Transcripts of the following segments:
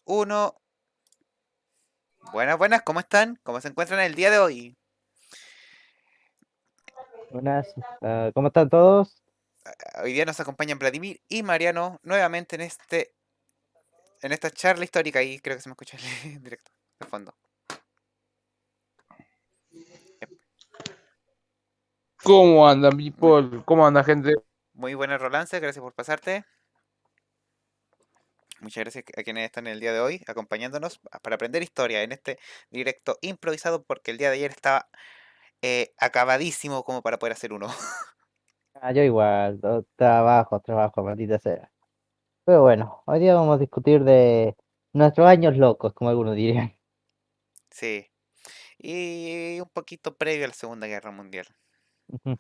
Uno. Buenas, buenas, ¿cómo están? ¿Cómo se encuentran el día de hoy? Buenas, ¿cómo están todos? Hoy día nos acompañan Vladimir y Mariano nuevamente en esta charla histórica y creo que se me escucha en directo de fondo. Yep. ¿Cómo andan, Muy, people? ¿Cómo anda, gente? muy buenas, Rolance, gracias por pasarte. Muchas gracias a quienes están el día de hoy acompañándonos para aprender historia en este directo improvisado porque el día de ayer estaba acabadísimo como para poder hacer uno. Yo igual, trabajo, maldita sea. Pero bueno, hoy día vamos a discutir de nuestros años locos, como algunos dirían. Sí. Y un poquito previo a la Segunda Guerra Mundial. Ujú.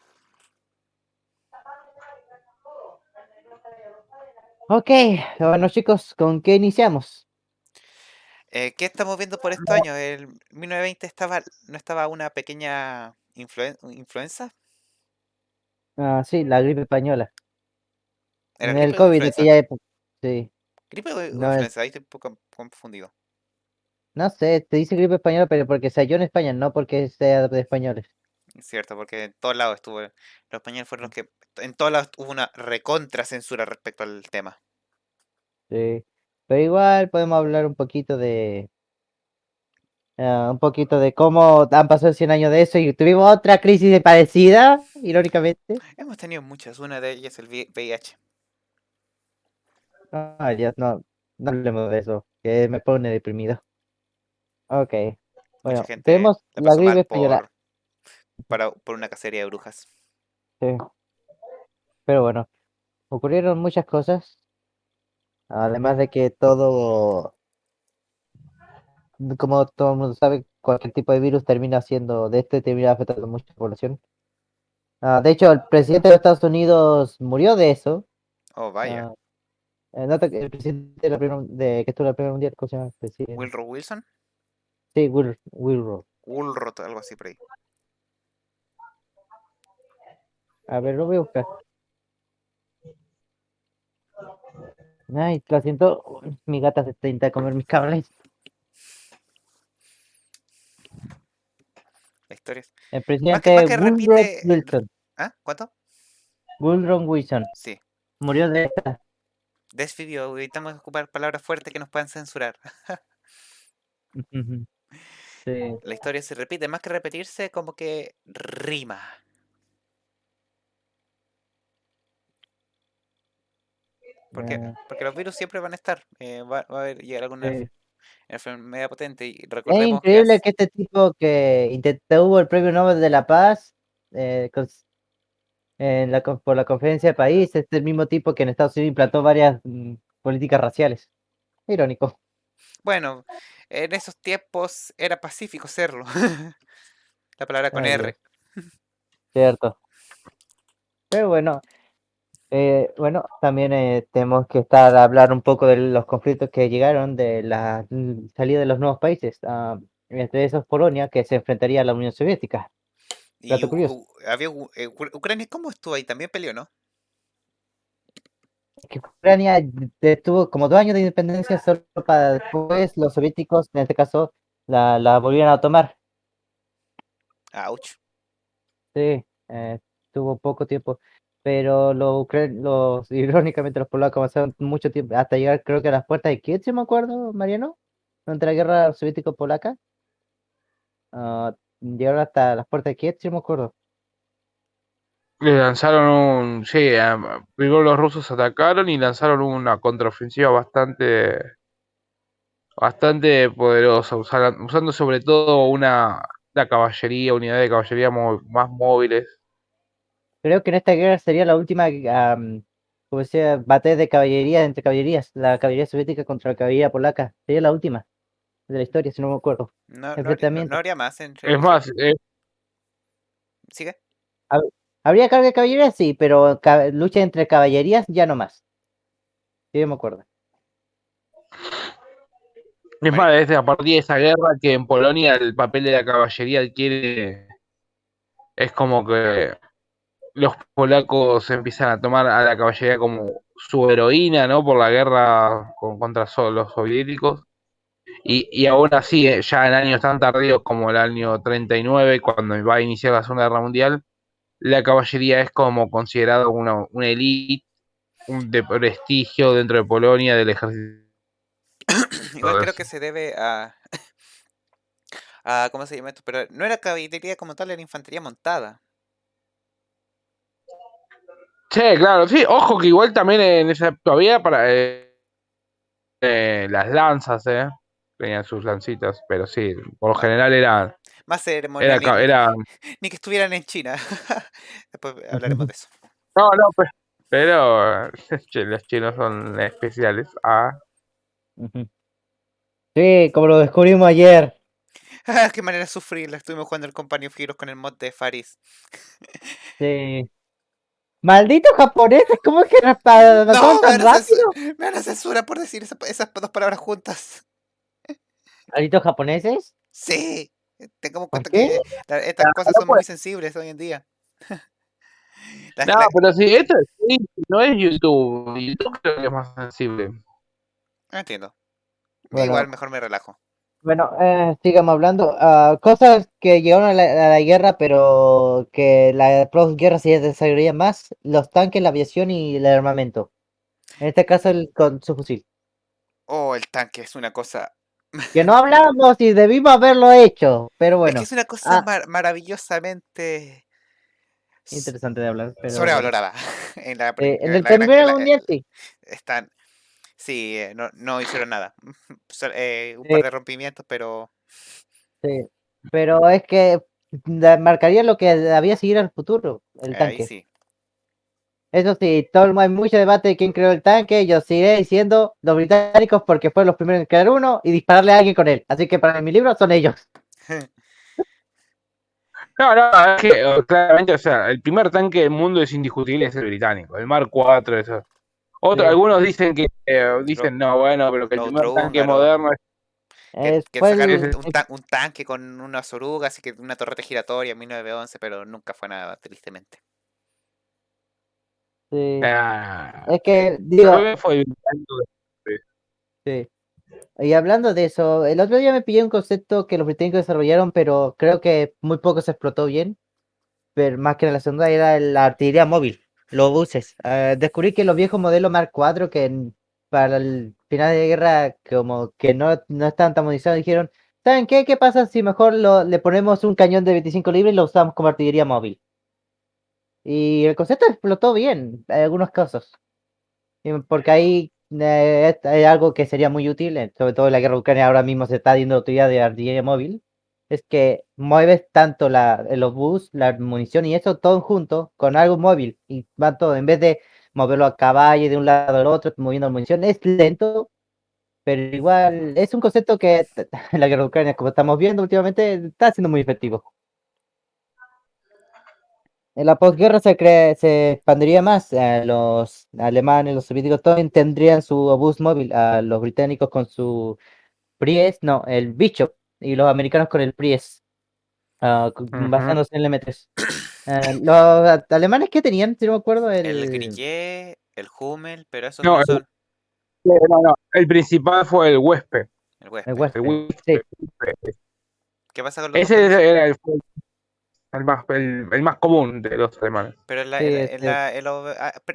Ok, bueno chicos, ¿con qué iniciamos? ¿Qué estamos viendo por estos años? ¿El 1920 no estaba una pequeña influenza? Sí, la gripe española. ¿Era El gripe o COVID de influenza? aquella época. Sí, ¿Gripe o no, influenza? Ahí estoy un poco confundido. no sé, te dice gripe española, pero porque se halló en España, no porque sea de españoles. Es cierto, porque en todos lados estuvo. Los españoles fueron los que. En todos lados hubo una recontra censura respecto al tema. Sí, pero igual podemos hablar un poquito de cómo han pasado 100 años de eso y tuvimos otra crisis parecida, irónicamente. Hemos tenido muchas, una de ellas el VIH. Ya no hablemos de eso, que me pone deprimido. Ok, Mucha bueno, gente tenemos la la pasó gripe mal española. por una cacería de brujas. Sí, pero bueno, ocurrieron muchas cosas, además de que todo, como todo el mundo sabe, cualquier tipo de virus termina siendo, de este termina afectando a mucha población. De hecho, el presidente de Estados Unidos murió de eso. Oh, vaya. Ah, el presidente de que estuvo en la Primera Mundial, ¿cómo se llama? Presidente. Wilro Wilson. Sí, Will. Woolrot, algo así por ahí. A ver, lo voy a buscar. Ay, lo siento. Uy, mi gata se intenta comer mis cables. La historia es. El Más presidente que repite. ¿Ah? ¿Cuánto? Woodrow Wilson, Sí. murió de esta. Desvivió, evitamos ocupar palabras fuertes que nos puedan censurar. Ujú. Sí, La historia se repite, más que repetirse, como que rima. ¿Por qué? eh, Porque los virus siempre van a estar. Va a haber llegar alguna sí. enfermedad potente. Y Es recordemos que increíble que este tipo que intentó el Premio Nobel de la Paz por la conferencia de país, es el mismo tipo que en Estados Unidos implantó varias políticas raciales. Irónico, bueno, en esos tiempos era pacífico serlo. La palabra con ay Dios, R. cierto. Pero bueno, también tenemos que estar a hablar un poco de los conflictos que llegaron de la salida de los nuevos países. Entre esos Polonia, que se enfrentaría a la Unión Soviética. Y Dato curioso. Ucrania, ¿cómo estuvo ahí? También peleó, ¿no? Que Ucrania tuvo como 2 años de independencia solo para después los soviéticos, en este caso, la volvieron a tomar. Ouch. Sí, tuvo poco tiempo. Pero irónicamente los polacos avanzaron mucho tiempo, hasta llegar creo que a las puertas de Kiev, si me acuerdo, Mariano, durante la guerra soviético-polaca. Llegaron hasta las puertas de Kiev, si me acuerdo. Le lanzaron sí, primero los rusos atacaron y lanzaron una contraofensiva bastante poderosa, usando sobre todo la caballería, unidades de caballería más móviles. Creo que en esta guerra sería la última, como decía, batalla de caballería entre caballerías, la caballería soviética contra la caballería polaca. Sería la última de la historia, si no me acuerdo. No Enfrentamiento. habría más entre Es más, ¿Sigue? hab- habría carga de caballería, sí, pero lucha entre caballerías ya no más. Sí, me acuerdo. ¿Y Es más, desde a partir de esa guerra que en Polonia el papel de la caballería es como que los polacos empiezan a tomar a la caballería como su heroína, ¿no? Por la guerra contra los soviéticos. Y aún así, ya en años tan tardíos como el año 39, cuando va a iniciar la Segunda Guerra Mundial, la caballería es como considerado una élite, un de prestigio dentro de Polonia del ejército. Igual creo que se debe a ¿cómo se llama esto? Pero no era caballería como tal, era infantería montada. Sí, claro, sí, ojo que igual también en esa todavía para las lanzas, tenían sus lancitas, pero sí, por lo Más, general más ceremonia, era, ni que estuvieran en China. Después hablaremos de eso. no, no, pero los chinos son especiales. Ah, Ujú. Sí, como lo descubrimos ayer. Qué manera de sufrirla. Estuvimos jugando el Company of Heroes con el mod de Faris. Sí. Malditos japoneses, ¿cómo es que nos mataron No, tan rápido? me van a censurar por decir esas dos palabras juntas. ¿Malditos japoneses? Sí, tengamos en ¿Por cuenta qué? que estas cosas no, son muy pues, sensibles hoy en día. La- no, la- pero si esto sí, no es YouTube. YouTube creo que es más sensible. no entiendo. Igual, Bueno, mejor me relajo. bueno, sigamos hablando. Cosas que llegaron a la guerra, pero que la posguerra se desarrollaría más, los tanques, la aviación y el armamento. En este caso, con su fusil. Oh, el tanque es una cosa. Que no hablamos y debimos haberlo hecho, pero Es que bueno. es una cosa Ah, maravillosamente interesante de hablar, pero bueno. sobrevalorada. En la, En el en Primera la- Mundial, sí. están. Sí, no, no hicieron nada. Un par Sí, de rompimientos, pero sí. Pero es que marcaría lo que había seguir al futuro, el ahí tanque. sí. Eso sí, hay mucho debate de quién creó el tanque. Yo seguiré diciendo los británicos porque fueron los primeros en crear uno y dispararle a alguien con él. Así que para mi libro son ellos. No, no, es que claramente, o sea, el primer tanque del mundo es indiscutible, es el británico, el Mark IV, eso. Sí. Algunos dicen que Lo, dicen, no, bueno, pero que el lo primer tanque moderno austrohúngaro. Que Fue sacaron el, un tanque con unas orugas y que una torreta giratoria en 1911, pero nunca fue nada, tristemente. sí. ah, Es que, creo digo, que fue el británico después. sí. Y hablando de eso, el otro día me pillé un concepto que los británicos desarrollaron, pero creo que muy poco se explotó bien. Pero más que en la segunda era la artillería móvil, los buses. Descubrí que los viejos modelos Mark IV, para el final de guerra, como que no estaban tan modernizados, dijeron, ¿saben qué? ¿Qué pasa si mejor le ponemos un cañón de 25 libras y lo usamos como artillería móvil? Y el concepto explotó bien, en algunos casos. Porque ahí es algo que sería muy útil, sobre todo en la guerra de Ucrania ahora mismo se está dando utilidad de artillería móvil, es que mueves tanto los bus, la munición y eso todo junto con algo móvil y va todo, en vez de moverlo a caballo de un lado al otro, moviendo la munición, es lento, pero igual es un concepto que en la guerra de Ucrania, como estamos viendo últimamente, está siendo muy efectivo. En la posguerra se expandiría más. Los alemanes, los soviéticos, todos tendrían su obús móvil. Los británicos con su Prius, no, el Bishop. Y los americanos con el Prius, Ujú. basándose en el M3. Los alemanes que tenían, si no me acuerdo, El el, Grillé, el Hummel, pero esos No, no son no, no, el principal fue el Huésped. el el huésped. El Western. Sí, Huésped. ¿Qué pasa con los dos Ese primeros? fue el más común de los alemanes. Pero sí,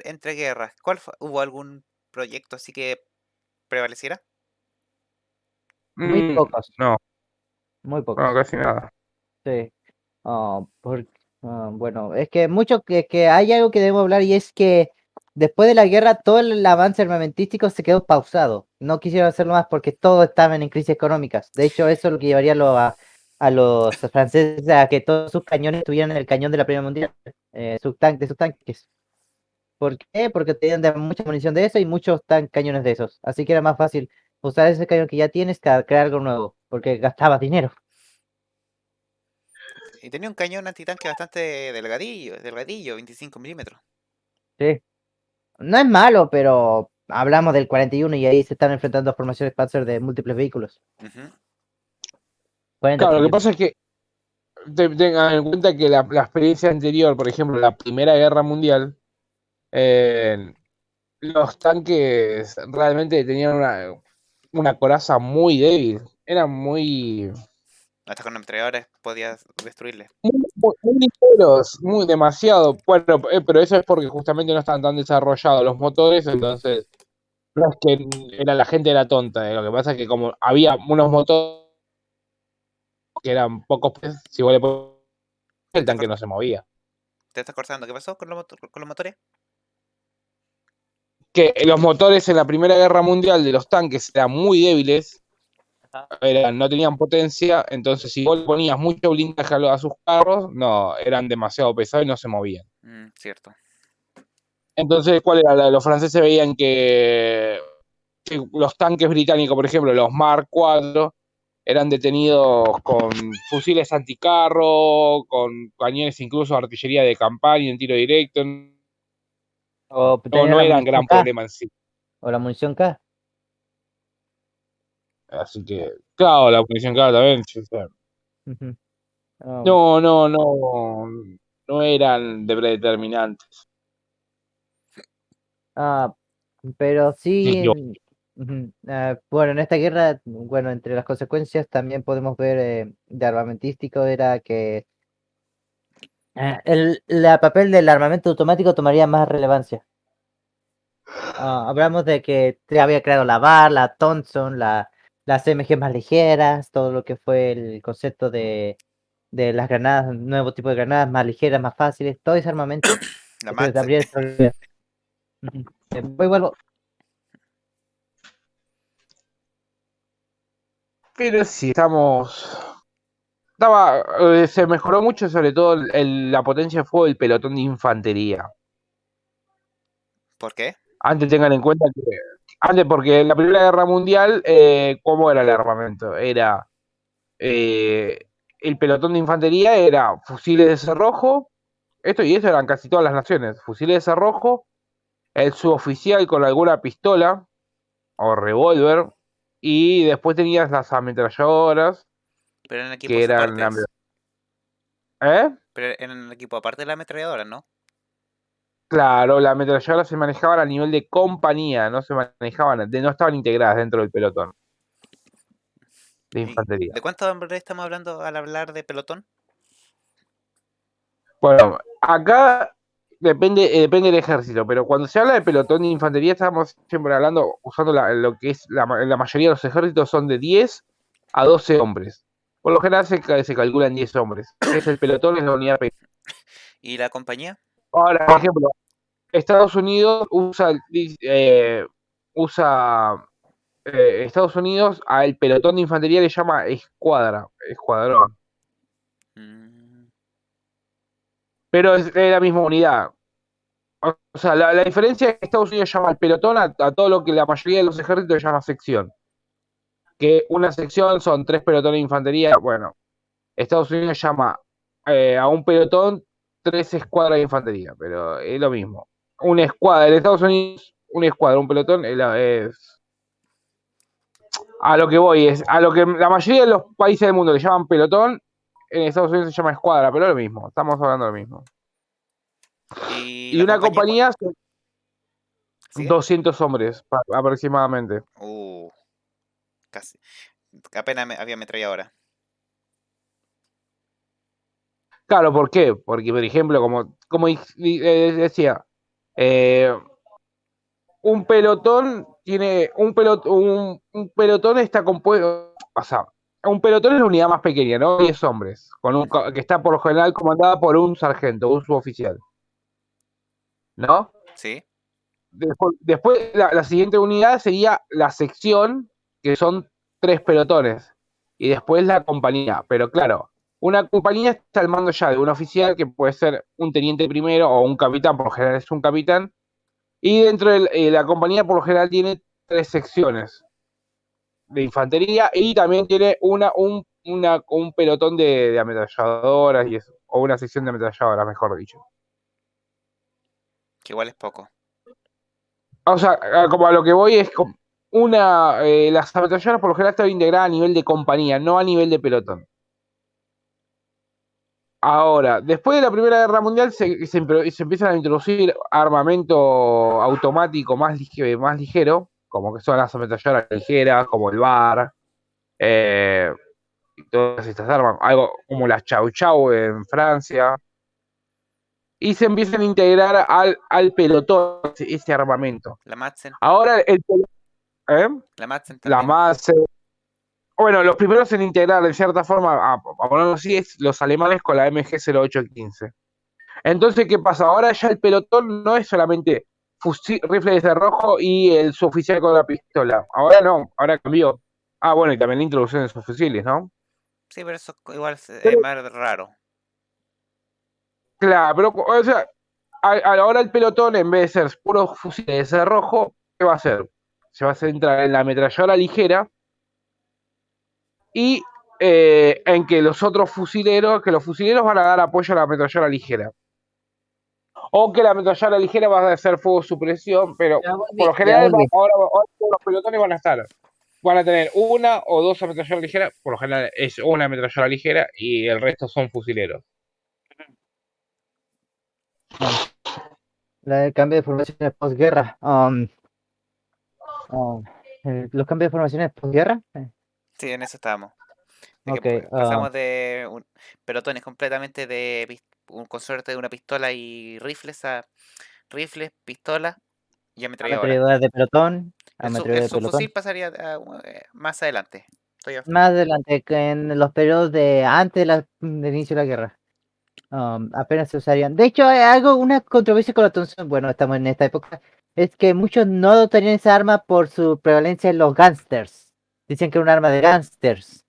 entre guerras, ¿hubo algún proyecto así que prevaleciera? muy pocos, No, muy no, pocos. casi nada. Sí. Ah, bueno, es que que hay algo que debemos hablar y es que después de la guerra todo el avance armamentístico se quedó pausado. No quisieron hacerlo más porque todos estaban en crisis económicas. De hecho, eso es lo que llevaría a los franceses a que todos sus cañones tuvieran el cañón de la Primera Mundial, de sus tanques. ¿Por qué? Porque tenían mucha munición de eso y muchos cañones de esos. Así que era más fácil usar ese cañón que ya tienes que crear algo nuevo, porque gastabas dinero. Y tenía un cañón antitanque bastante delgadillo, 25 milímetros. Sí. No es malo, pero hablamos del 41 y ahí se están enfrentando a formaciones Panzer de múltiples vehículos. Ujú. 40 Claro, lo que milímetros. pasa es que tengan en cuenta que la experiencia anterior, por ejemplo, la Primera Guerra Mundial, eh, los tanques realmente tenían una coraza muy débil. eran muy Hasta con ametralladores podías destruirle. muy ligeros, muy demasiado. Bueno, pero eso es porque justamente no estaban tan desarrollados los motores, entonces no es que la gente era tonta. Lo que pasa es que como había unos motores que eran pocos pesos, si vos le pones Te el estás, tanque no se movía. te estás cortando. ¿Qué pasó con los motores? Que los motores en la Primera Guerra Mundial de los tanques eran muy débiles, no tenían potencia, entonces si vos le ponías mucho blindaje a sus carros, no, eran demasiado pesados y no se movían. Cierto. Entonces, ¿cuál era? Los franceses veían que los tanques británicos, por ejemplo, los Mark IV, eran detenidos con fusiles anticarro, con cañones incluso de artillería de campaña en tiro directo. O tenía No la eran munición gran K, problema en sí. o la munición K. Así que, claro, la munición claro también. Sí, sí. Ujú. Oh, No eran determinantes. ah, pero sí, Digo, ujú, bueno, en esta guerra, bueno, entre las consecuencias también podemos ver de armamentístico era que el papel del armamento automático tomaría más relevancia. Hablamos de que se había creado la VAR, la Thompson, las MG más ligeras, todo lo que fue el concepto de las granadas, nuevo tipo de granadas más ligeras, más fáciles, todo ese armamento La se Matze. habría desarrollado. Ujú. Después vuelvo. pero sí, se mejoró mucho, sobre todo la potencia de fuego del pelotón de infantería. ¿Por qué? Antes tengan en cuenta que, antes porque en la Primera Guerra Mundial, ¿cómo era el armamento? Era eh, el pelotón de infantería, era fusiles de cerrojo, y eso eran casi todas las naciones, fusiles de cerrojo, el suboficial con alguna pistola o revólver, y después tenías las ametralladoras, Pero en que equipos eran... aparte. ¿Eh? Pero en el equipo aparte de la ametralladora, ¿no? Claro, las ametralladoras se manejaban a nivel de compañía, no se manejaban, no estaban integradas dentro del pelotón de ¿Y infantería. de cuántos hombres estamos hablando al hablar de pelotón? Bueno, acá depende del ejército, pero cuando se habla de pelotón de infantería estamos siempre hablando, usando lo que es la mayoría de los ejércitos son de 10 a 12 hombres. Por lo general se calculan 10 hombres. Es el pelotón, es la unidad pequeña. ¿Y la compañía? Ahora, por ejemplo, Estados Unidos usa Estados Unidos al pelotón de infantería le llama escuadrón. Mm, Pero es la misma unidad. O sea, la diferencia es que Estados Unidos llama al pelotón a todo lo que la mayoría de los ejércitos llama sección. Que una sección son 3 pelotones de infantería. Bueno, Estados Unidos llama a un pelotón 3 escuadras de infantería, pero es lo mismo. Una escuadra, en Estados Unidos, una escuadra, un pelotón es a lo que voy, es a lo que la mayoría de los países del mundo le llaman pelotón, en Estados Unidos se llama escuadra, pero es lo mismo, estamos hablando de lo mismo. ¿Y Y la una compañía compañía son sigue? 200 hombres aproximadamente. Uh, casi. Apenas había ametralladora. Claro, ¿por qué? Porque, por ejemplo, como decía, eh, un pelotón tiene un pelotón está compuesto, o sea, un pelotón es la unidad más pequeña, ¿no? 10 hombres, que está por lo general comandada por un sargento, un suboficial, ¿no? ¿Sí? Después la siguiente unidad sería la sección, que son 3 pelotones, y después la compañía. Pero claro, una compañía está al mando ya de un oficial, que puede ser un teniente primero o un capitán, por lo general es un capitán, y dentro de la compañía por lo general tiene 3 secciones de infantería y también tiene un pelotón de ametralladoras y eso, o una sección de ametralladoras, mejor dicho. Que igual es poco. O sea, como a lo que voy es las ametralladoras por lo general están integradas a nivel de compañía, no a nivel de pelotón. Ahora, después de la Primera Guerra Mundial se empiezan a introducir armamento automático más ligero, como que son las ametralladoras ligeras, como el VAR, y todas estas armas, algo como las Chau Chau en Francia, y se empiezan a integrar al pelotón ese armamento. La Madsen. Ahora La Madsen la también. más bueno, los primeros en integrar en cierta forma, a ponerlo así, es los alemanes con la MG-0815. Entonces, ¿qué pasa? Ahora ya el pelotón no es solamente rifle de cerrojo y el suboficial con la pistola. Ahora no, ahora cambió. Ah, bueno, y también la introducción de sus fusiles, ¿no? Sí, pero eso igual es Pero, más raro. claro, pero, o sea, ahora el pelotón, en vez de ser puro fusiles de cerrojo, ¿qué va a hacer? Se va a centrar en la ametralladora ligera y en que los fusileros van a dar apoyo a la ametralladora ligera. O que la ametralladora ligera va a hacer fuego supresión, pero Ya por lo volví, ya general volví. ahora todos los pelotones van a tener una o dos ametralladoras ligeras, por lo general es una ametralladora ligera y el resto son fusileros. El cambio de formaciones posguerra. Los cambios de formaciones posguerra. Sí, en eso estábamos. De que Ok. pasamos de pelotones completamente con suerte de una pistola y rifles a rifles, pistolas y ametralladora. Ametralladoras de pelotón. El Ametralladora de pelotón. subfusil pasaría más adelante. Más adelante, que en los periodos de antes del inicio de la guerra. Apenas se usarían. De hecho, hay una controversia con la Thompson, bueno, estamos en esta época, es que muchos no tenían esa arma por su prevalencia en los gangsters. Dicen que era un arma de gangsters.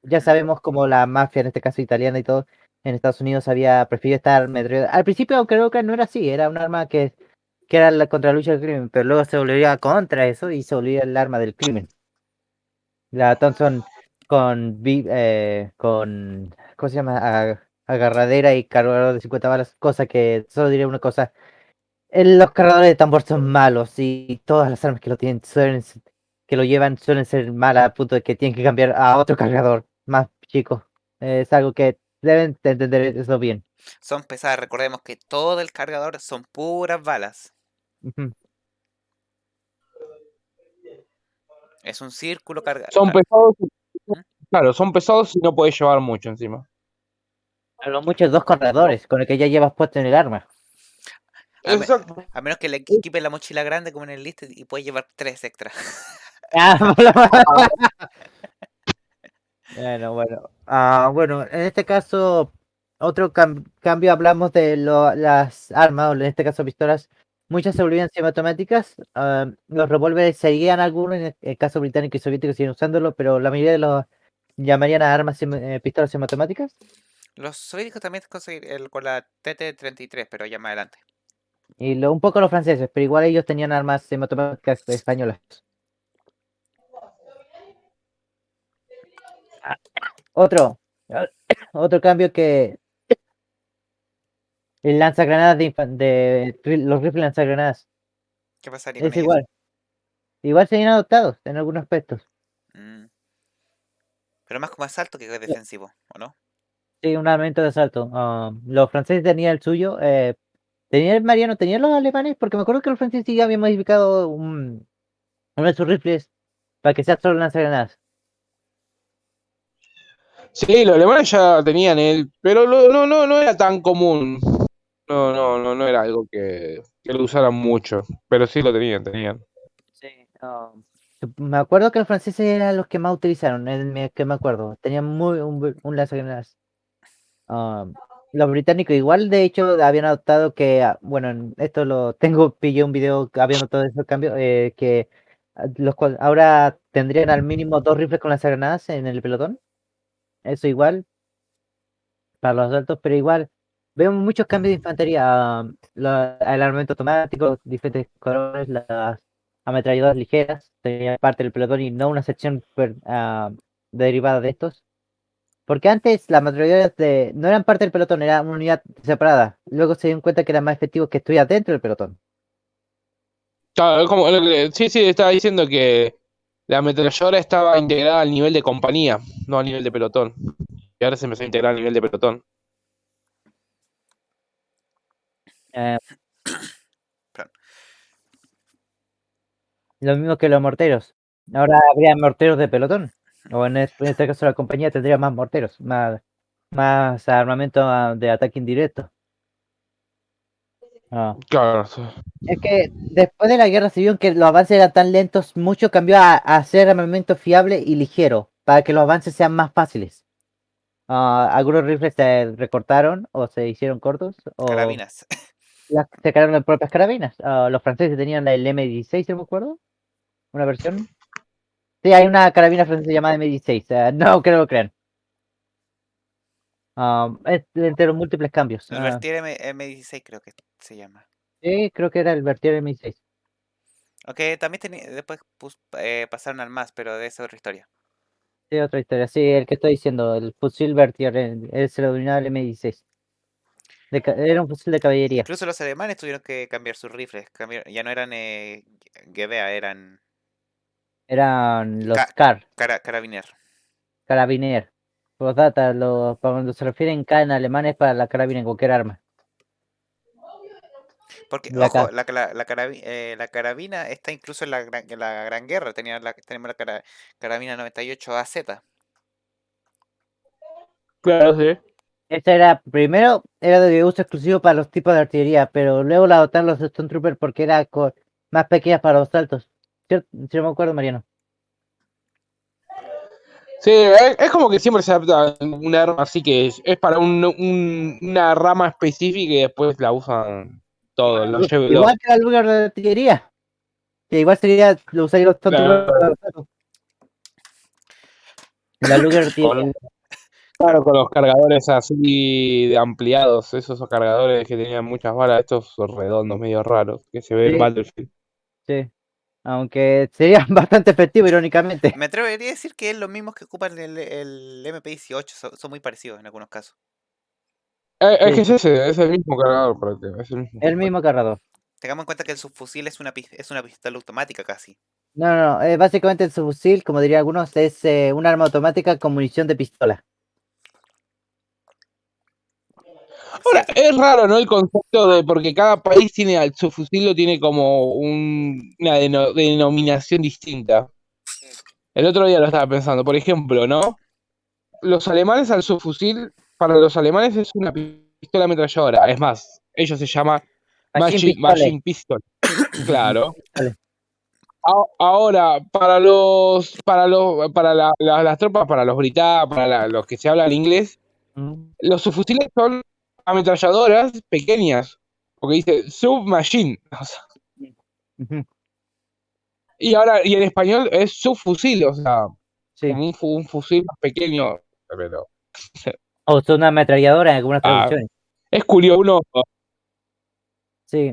Ya sabemos como la mafia, en este caso italiana y todo, en Estados Unidos había preferido esta arma. Al principio creo que no era así, era un arma que era contra la lucha del crimen, pero luego se volvía contra eso y se volvía el arma del crimen. La Thompson con ¿cómo se llama? Agarradera y cargador de 50 balas, cosa que solo diré una cosa. Los cargadores de tambor son malos y todas las armas que lo tienen que lo llevan suelen ser malas a punto de que tienen que cambiar a otro cargador más chico. Es algo que deben de entender eso bien. Son pesadas, recordemos que todo el cargador son puras balas. Ujú. Es un círculo cargado. Son pesados, claro, son pesados y no podés llevar mucho encima. A lo mucho dos cargadores con el que ya llevas puesto en el arma. Exacto. A menos que le equipe la mochila grande como en el list y puedes llevar 3 extra. Bueno. Bueno, en este caso, otro cambio, hablamos de las armas, o en este caso pistolas. Muchas se volvían semiautomáticas. Los revólveres seguían algunos, en el caso británico y soviético siguen usándolo, pero la mayoría de los llamarían a armas pistolas semiautomáticas. Los soviéticos también con la TT-33, pero ya más adelante. Y un poco los franceses, pero igual ellos tenían armas semiautomáticas españolas. Otro, otro cambio que el lanzagranadas los rifles lanzagranadas. ¿Qué pasaría con Es ellos? igual. Igual se han adoptados en algunos aspectos. Mm, Pero más como asalto que defensivo, ¿o no? Sí, un armamento de asalto. Los franceses tenían el suyo. ¿Tenía el Mariano? ¿Tenían los alemanes? Porque me acuerdo que los franceses sí habían modificado uno de sus rifles para que sea solo lanzagranadas. Sí, los alemanes ya tenían pero no era tan común. No era algo que lo usaran mucho, pero sí lo tenían. Sí. Me acuerdo que los franceses eran los que más utilizaron, que me acuerdo. Tenían un lanzagranadas. Los británicos igual, de hecho, habían adoptado que, bueno, esto lo tengo, pillé un video habiendo todo ese cambio, que ahora tendrían al mínimo dos rifles con lanzagranadas en el pelotón. Eso igual, para los asaltos, pero igual, vemos muchos cambios de infantería. El armamento automático, diferentes colores, las ametralladoras ligeras, tenía parte del pelotón y no una sección derivada de estos. Porque antes las ametralladoras no eran parte del pelotón, era una unidad separada. Luego se dieron cuenta que era más efectivo que estuviera dentro del pelotón. Claro, sí, estaba diciendo que la ametralladora estaba integrada al nivel de compañía, no al nivel de pelotón. Y ahora se empezó a integrar al nivel de pelotón. Eh, Perdón. lo mismo que los morteros. Ahora habría morteros de pelotón. O en este caso la compañía tendría más morteros, más armamento de ataque indirecto. Ah. Claro, sí. Es que después de la guerra se vio que los avances eran tan lentos, mucho cambió a hacer armamento fiable y ligero, para que los avances sean más fáciles. Algunos rifles se recortaron o se hicieron cortos, o Carabinas. se crearon las propias carabinas. Los franceses tenían el M16, ¿se me acuerdo? Una versión. Sí, hay una carabina francesa llamada M16, no creo que lo crean. Es entre los múltiples cambios. El Vertier M16 creo que se llama. Sí, creo que era el Berthier M16. Aunque también después pasaron al más, pero de esa otra historia. Sí, otra historia. Sí, el que estoy diciendo, el fusil Berthier, se lo denominaba el M16. Era un fusil de caballería. Incluso los alemanes tuvieron que cambiar sus rifles. Ya no eran Gevea, eran Eran los ca- CAR, Carabiner. Carabiner. Postdata, cuando se refieren K en alemán es para la carabina en cualquier arma. Porque, La ojo, K. la carabina está incluso en la Gran Guerra. Tenemos la carabina 98 AZ. Claro, sí. Esta era, primero, era de uso exclusivo para los tipos de artillería, pero luego la adoptaron los Stone Troopers porque era más pequeña para los saltos. ¿Cierto? Si no me acuerdo, Mariano. Sí, es como que siempre se adapta un arma así que es para una rama específica y después la usan todos. Igual que la lugar de artillería. Que igual sería, lo usaría los Stone Troopers para los saltos. La Luger tiene. Claro, con los cargadores así de ampliados, esos cargadores que tenían muchas balas, estos redondos medio raros, que se ven en Sí, Battlefield. sí. Aunque sería bastante efectivo, irónicamente. Me atrevería a decir que es los mismos que ocupan el MP18. Son muy parecidos en algunos casos. Es Sí, que es ese, es el mismo cargador, es el mismo. el mismo cargador. Tengamos en cuenta que el subfusil es una pistola automática casi. No, básicamente el subfusil, como dirían algunos, es un arma automática con munición de pistola. Ahora, Cierto. es raro, ¿no? El concepto de, porque cada país tiene, su fusil lo tiene como una denominación distinta. El otro día lo estaba pensando, por ejemplo, ¿no? Los alemanes al subfusil, para los alemanes es una pistola ametralladora. Es más, ellos se llama Machine Pistole. Machine Pistol. Claro. Vale. Ahora, las tropas, para los británicos, los que se hablan inglés, los subfusiles son ametralladoras pequeñas, porque dice submachine. O sea, Ujú, y en español es subfusil, o sea, sí. como un fusil más pequeño. Pero, O son una ametralladora en algunas traducciones. es curioso, uno, Sí.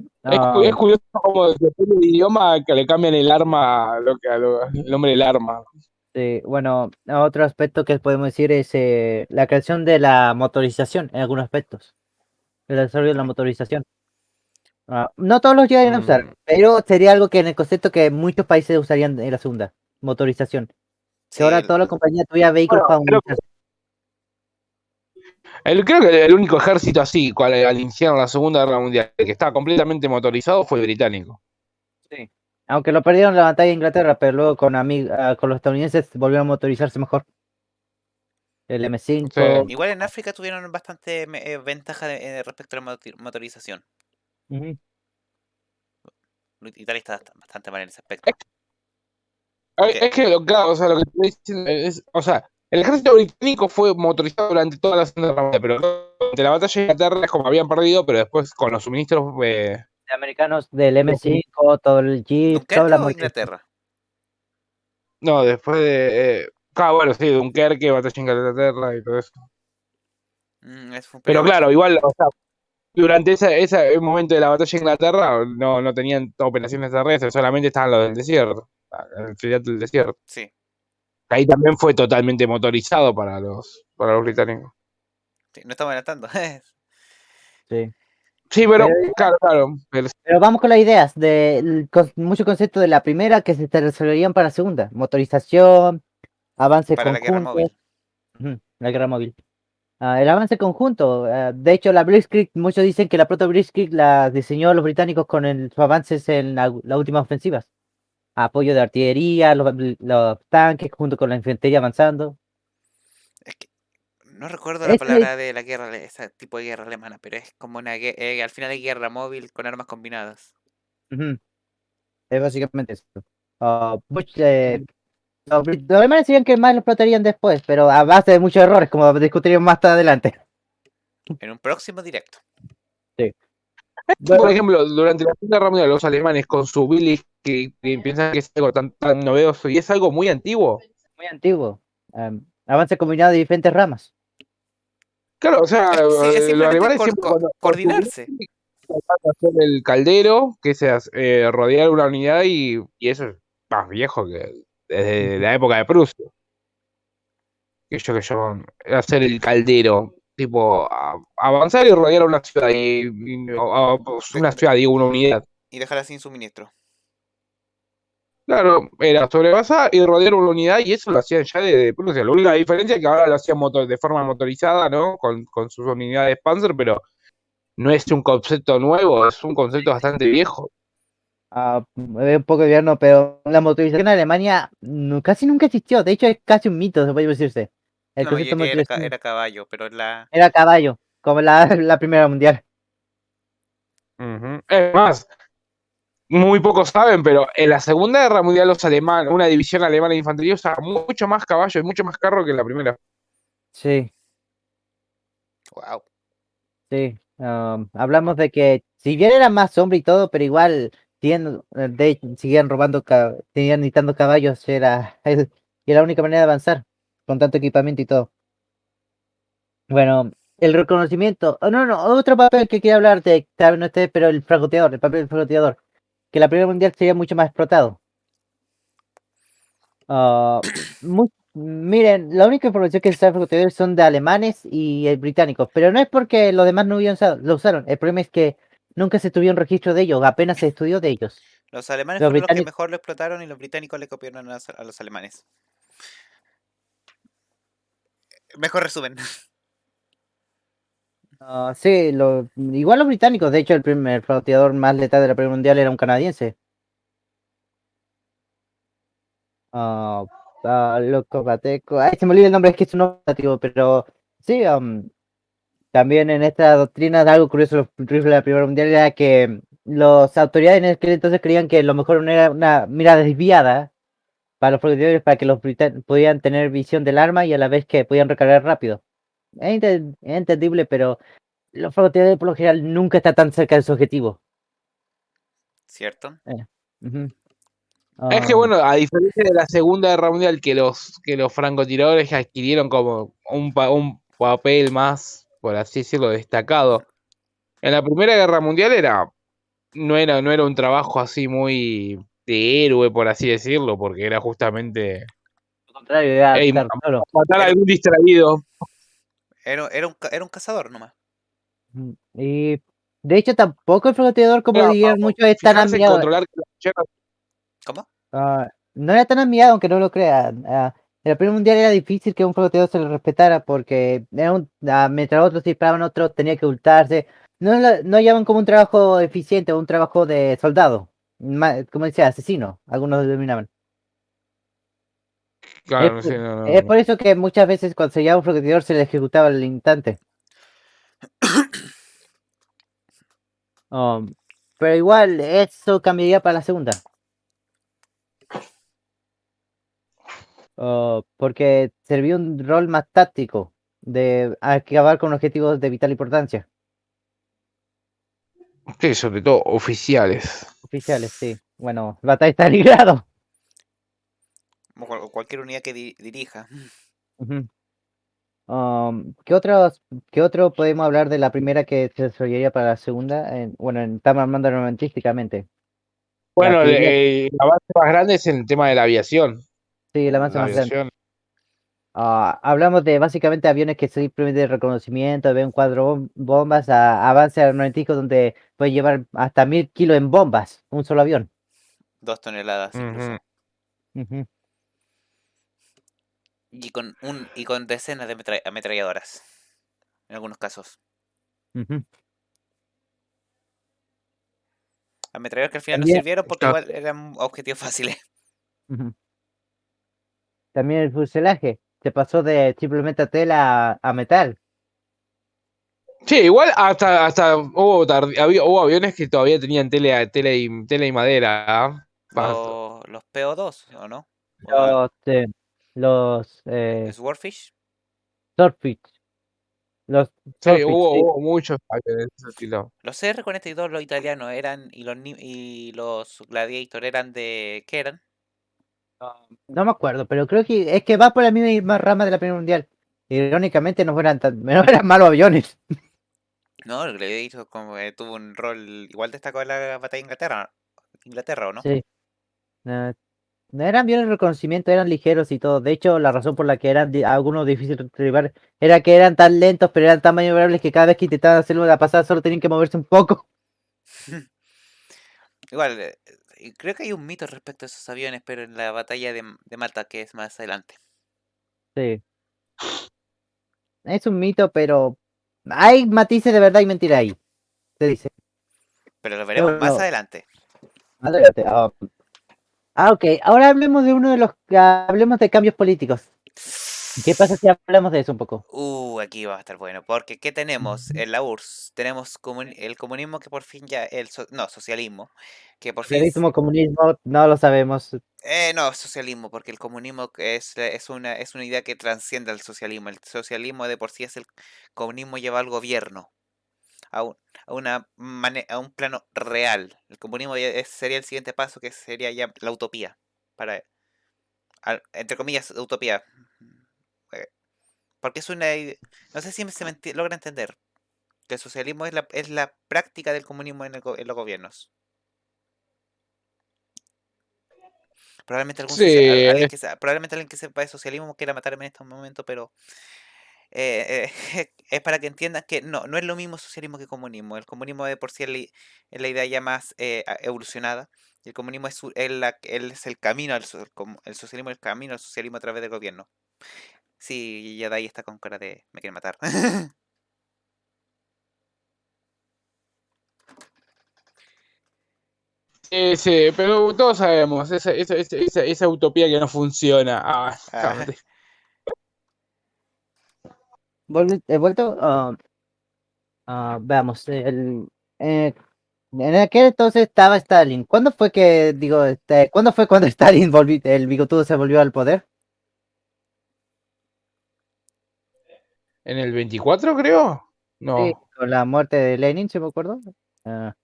es curioso cómo depende del idioma que le cambian el arma, el nombre del arma. Sí, bueno, otro aspecto que podemos decir es la creación de la motorización en algunos aspectos. El desarrollo de la motorización. No todos los llegan a usar, pero sería algo que en el concepto que muchos países usarían en la segunda, motorización. Que Sí, ahora toda la compañía tuviera vehículos Bueno, para movilizarse. creo que el único ejército así, al iniciar la Segunda Guerra Mundial, que estaba completamente motorizado, fue el británico. Sí. Aunque lo perdieron en la batalla de Inglaterra, pero luego con los estadounidenses volvieron a motorizarse mejor. El M5. Sí. igual en África tuvieron bastante ventaja respecto a la motorización. Ujú. Italia está bastante mal en ese aspecto. Es que, claro, o sea, lo que estoy diciendo es, o sea, el ejército británico fue motorizado durante toda la Segunda Guerra Mundial, pero durante la batalla de Inglaterra es como habían perdido, pero después con los suministros, De americanos del M5, todo el Jeep, toda ¿Dunkerque la o motorización. Inglaterra? no, después de, claro, bueno, sí, Dunkerque, batalla de Inglaterra y todo eso. Fue un Pero periodo. claro, igual, o sea, durante ese momento de la batalla de Inglaterra no tenían operaciones terrestres, solamente estaban los del desierto, en el filial del desierto. Sí, Ahí también fue totalmente motorizado para los británicos. sí, no estamos adelantando. Sí. Sí, pero, Pero, claro, pero pero vamos con las ideas de muchos conceptos de la primera que se resolverían para la segunda. Motorización, avances Para la guerra conjuntos. móvil. Ujú, la guerra móvil. El avance conjunto. De hecho, la Blitzkrieg, muchos dicen que la proto Blitzkrieg la diseñó los británicos con sus avances en las últimas ofensivas. apoyo de artillería, los tanques junto con la infantería avanzando. Es que no recuerdo la Ese, palabra de la guerra, ese tipo de guerra alemana, pero es como al final hay guerra móvil con armas combinadas. ujú, es básicamente eso. Los alemanes decían que más lo explotarían después, pero a base de muchos errores, como discutiremos más adelante. En un próximo directo. Sí. Por Bueno, ejemplo, durante la Segunda Guerra Mundial, los alemanes con su Billy que piensan que es algo tan novedoso y es algo muy antiguo. muy antiguo. Avance combinado de diferentes ramas. Claro, o sea, Sí, es los simplemente alemanes siempre con su coordinarse. Billy tratan de hacer el caldero, que es rodear una unidad y eso es más viejo que desde la época de Prusia. Que yo, hacer el caldero, tipo avanzar y rodear una ciudad, pues, de- una de- ciudad, digo, una unidad. y dejarla sin suministro. Claro, era sobrepasar y rodear una unidad y eso lo hacían ya de Prusia. La única diferencia es que ahora lo hacían de forma motorizada, ¿no? Con sus unidades Panzer, pero no es un concepto nuevo, es un concepto bastante viejo. Es un poco de pero la motorización en Alemania casi nunca existió. De hecho, es casi un mito, se puede decirse. El La concepto de mayoría motorización era caballo, pero era caballo, como la Primera Mundial. Ujú. Es más, muy pocos saben, pero en la Segunda Guerra Mundial los alemanes, una división alemana de infantería usaba mucho más caballo y mucho más carro que en la primera. Sí, wow. sí. Hablamos de que, si bien eran más hombres y todo, pero igual seguían robando, seguían necesitando caballos, y era la única manera de avanzar, con tanto equipamiento y todo. Bueno, el reconocimiento. Oh, no, no, otro papel que quería hablar de, tal vez no esté, pero el francotirador, el papel del francotirador. Que la Primera Mundial sería mucho más explotado. Ah, miren, la única información que se sabe de francotiradores son de alemanes y británicos, pero no es porque los demás no lo usaron. El problema es que nunca se tuvieron registro de ellos, apenas se estudió de ellos. Los alemanes Los fueron los que británicos, mejor lo explotaron y los británicos le copiaron a los alemanes. Mejor resumen. sí, igual los británicos, de hecho, el primer francotirador más letal de la Primera Mundial era un canadiense. Ah, Loco Pateco. Ay, se me olvida el nombre, es que es un nombre nativo, pero sí, también en esta doctrina de algo curioso los rifles de la Primera Mundial era que las autoridades en aquel entonces creían que lo mejor no era una mira desviada para los francotiradores para que los británicos podían tener visión del arma y a la vez que podían recargar rápido. Es entendible, pero los francotiradores por lo general nunca están tan cerca de su objetivo. ¿Cierto? Ujú. Es que bueno, a diferencia de la Segunda Guerra Mundial, que los francotiradores adquirieron como un papel más, por así decirlo, destacado. En la Primera Guerra Mundial no era un trabajo así muy de héroe, por así decirlo, porque era justamente Al contrario, era hey, estar solo. matar a Era, algún distraído. era un cazador nomás. Y de hecho tampoco el francotirador, como Era dirían muchos, es tan fijarse en admirado. controlar que las trincheras. ¿Cómo? No era tan admirado, aunque no lo crean. En el primer mundial era difícil que un francotirador se le respetara porque mientras otros disparaban, otros tenía que ocultarse. No llaman como un trabajo eficiente o un trabajo de soldado. Como decía, asesino, algunos lo denominaban. Es, Claro, no por- sé, no, no, es no. por eso que muchas veces cuando se llama un francotirador se le ejecutaba al instante. Um, pero igual, eso cambiaría para la segunda. Porque servía un rol más táctico de acabar con objetivos de vital importancia. Sí, sobre todo oficiales. Oficiales, sí. Bueno, batalla está librado. O cualquier unidad que dirija. Ujú. ¿Qué otro podemos hablar de la primera que se desarrollaría para la segunda? Bueno, estamos hablando armamentísticamente. La Bueno, artillería, la base más grande es en el tema de la aviación. sí, el avance La más grande. aviación. Hablamos de básicamente aviones que simplemente de reconocimiento, ven cuatro bombas, a avance armamentístico donde puede llevar hasta 1000 kilos en bombas, un solo avión. 2 toneladas Ujú. incluso. Ujú, Y con decenas de ametralladoras. En algunos casos. ujú. Ametralladores que al final no También, sirvieron porque igual eran objetivos fáciles. ujú, también el fuselaje se pasó de simplemente tela a metal. Sí, igual hasta hubo aviones que todavía tenían tela y madera. ¿Ah? Los PO2, ¿o no? O Los, los Swordfish. Swordfish, los Sí, Swordfish, sí. hubo muchos aviones de ese estilo. Los CR-42, los italianos, eran. Y los Gladiator eran de. ¿Qué eran? No me acuerdo, pero creo que es que va por la misma rama de la Primera Mundial. Irónicamente no eran no eran malos aviones. No, el Gladiator como, tuvo un rol igual destacado en la batalla de Inglaterra. Inglaterra, ¿o no? Sí. No, no eran aviones de reconocimiento, eran ligeros y todo. De hecho, la razón por la que eran algunos difíciles de derribar era que eran tan lentos, pero eran tan maniobrables que cada vez que intentaban hacerlo la pasada solo tenían que moverse un poco. Igual, y creo que hay un mito respecto a esos aviones, pero en la batalla de Malta, que es más adelante. Sí. Es un mito, pero hay matices de verdad y mentira ahí. Se dice. Pero lo veremos más Bueno, adelante. adelante. Ok, ahora hablemos de uno de los. Hablemos de cambios políticos. ¿Qué pasa si hablamos de eso un poco? Aquí va a estar bueno, porque ¿qué tenemos en la URSS? Tenemos el comunismo que por fin ya, no, socialismo, que por fin, Socialismo, comunismo, no lo sabemos. no, socialismo, porque el comunismo es una idea que transciende al socialismo. El socialismo de por sí es el comunismo lleva al gobierno, a un, a un plano real. El comunismo sería el siguiente paso, que sería ya la utopía, para, entre comillas, utopía. eh, Porque es no sé si logra entender que el socialismo es la práctica del comunismo en los gobiernos. Probablemente Sí, probablemente alguien que sepa de socialismo quiera matarme en este momento, pero es para que entiendan que no es lo mismo socialismo que comunismo. El comunismo de por sí es la idea ya más evolucionada. Y el comunismo es el camino el socialismo es el camino al socialismo a través del gobierno. Sí, ya de ahí está con cara de me quiere matar. sí, sí, pero todos sabemos, esa utopía que no funciona. Ah, He vuelto. Veamos. Eh, en aquel entonces estaba Stalin. ¿Cuándo fue que, digo, cuándo fue cuando Stalin el bigotudo se volvió al poder? ¿En el 24 creo? Sí, No, con la muerte de Lenin, si me acuerdo. Ah,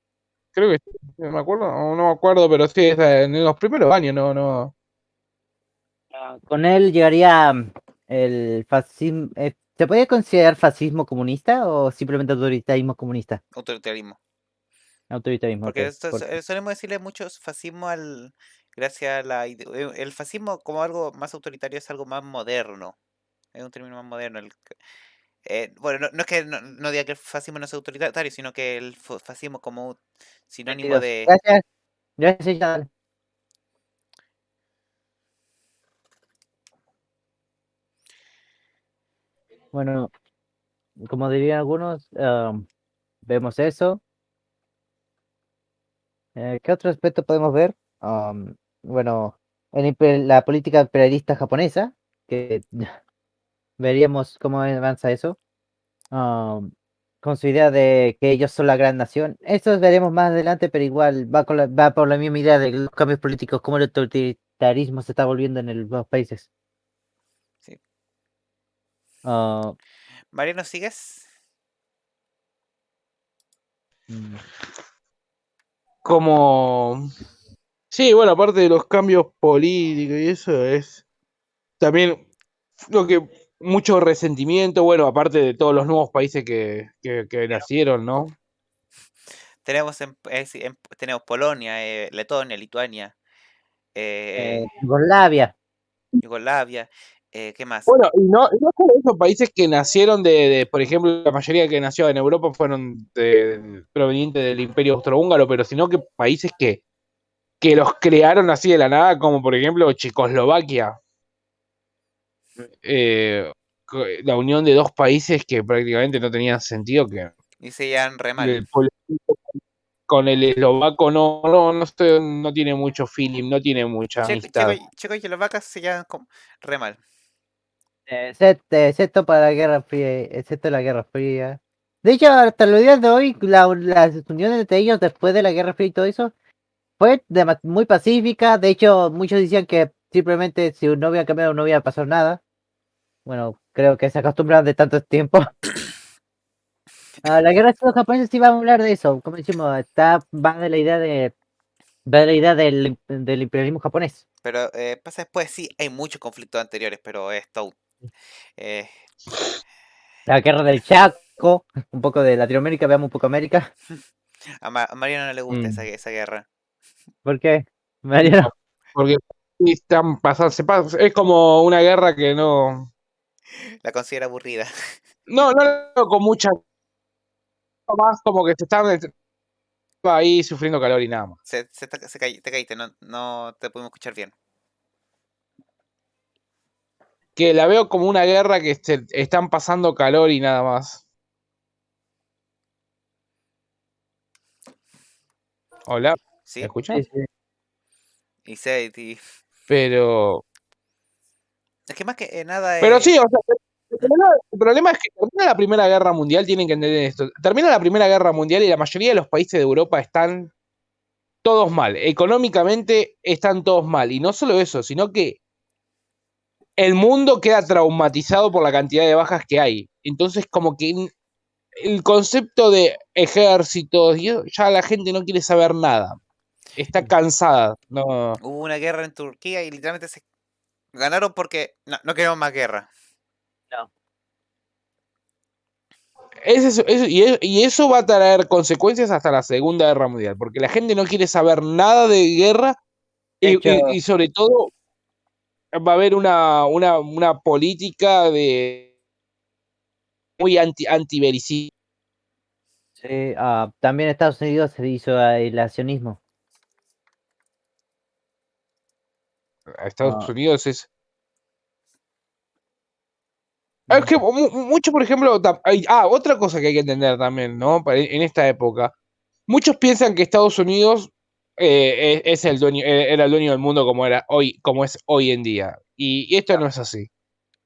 creo que sí, no me acuerdo, no me acuerdo, pero sí, en los primeros años, no. con él llegaría el fascismo. ¿Se puede considerar fascismo comunista o simplemente autoritarismo comunista? autoritarismo. Autoritarismo, ok. Porque solemos decirle mucho fascismo gracias a el fascismo como algo más autoritario es algo más moderno. Es un término más moderno. Bueno, no es que no diga que el fascismo no es autoritario, sino que el fascismo como un sinónimo 22. de. Gracias. Gracias, ya. Bueno, como dirían algunos, vemos eso. ¿Qué otro aspecto podemos ver? Bueno, la política imperialista japonesa, que veríamos cómo avanza eso. am, con su idea de que ellos son la gran nación. Eso veremos más adelante, pero igual va por la misma idea de los cambios políticos, cómo el autoritarismo se está volviendo en los países. Sí. Ah, Mariano, ¿sigues? mm, Como, sí, bueno, aparte de los cambios políticos y eso es también lo que mucho resentimiento, bueno, aparte de todos los nuevos países que nacieron, ¿no? Tenemos Polonia, Letonia, Lituania, Yugoslavia. Yugoslavia, ¿qué más? Bueno, y no solo esos países que nacieron por ejemplo, la mayoría que nació en Europa fueron provenientes del Imperio Austrohúngaro, pero sino que países que los crearon así de la nada, como por ejemplo Checoslovaquia, eh, la unión de dos países que prácticamente no tenían sentido, que Y se llevan re mal. el pueblo- con el eslovaco no tiene mucho feeling, no tiene mucha amistad. Checo y Eslovaquia se llevan re mal. Excepto para la Guerra Fría, excepto la Guerra Fría. De hecho, hasta los días de hoy, las uniones entre ellos después de la Guerra Fría y todo eso, fue muy pacífica. De hecho, muchos decían que simplemente si no hubiera cambiado no hubiera pasado nada. Bueno, creo que se acostumbraron de tanto tiempo. La guerra chino-japonesa sí vamos a hablar de eso. Como decimos, va de la idea del imperialismo japonés. Pero pasa después, sí, hay muchos conflictos anteriores, pero esto... La guerra del Chaco, un poco de Latinoamérica, veamos un poco América. a Mariano no le gusta esa guerra. ¿Por qué? Mariano. Porque están pasando, es como una guerra que no... La considera aburrida. No, con mucha... Más como que se están ahí sufriendo calor y nada más. Te caíste, no te pudimos escuchar bien. Que la veo como una guerra que están pasando calor y nada más. Hola, ¿Sí? ¿me escuchas? Y Pero... es que más que nada... Pero sí, o sea, el problema es que termina la Primera Guerra Mundial, tienen que entender esto. Termina la Primera Guerra Mundial y la mayoría de los países de Europa están todos mal. Económicamente están todos mal. Y no solo eso, sino que el mundo queda traumatizado por la cantidad de bajas que hay. Entonces, como que el concepto de ejércitos, ya la gente no quiere saber nada. Está cansada. No. Hubo una guerra en Turquía y literalmente se ganaron porque no queremos más guerra. No. Y eso va a traer consecuencias hasta la Segunda Guerra Mundial, porque la gente no quiere saber nada de guerra y sobre todo va a haber una política de muy antibericida. Sí, también Estados Unidos se hizo el sionismo. A Estados Unidos es que mucho, por ejemplo, otra cosa que hay que entender también, ¿no? En esta época, muchos piensan que Estados Unidos es el dueño, era el dueño del mundo como es hoy en día. Y esto no es así.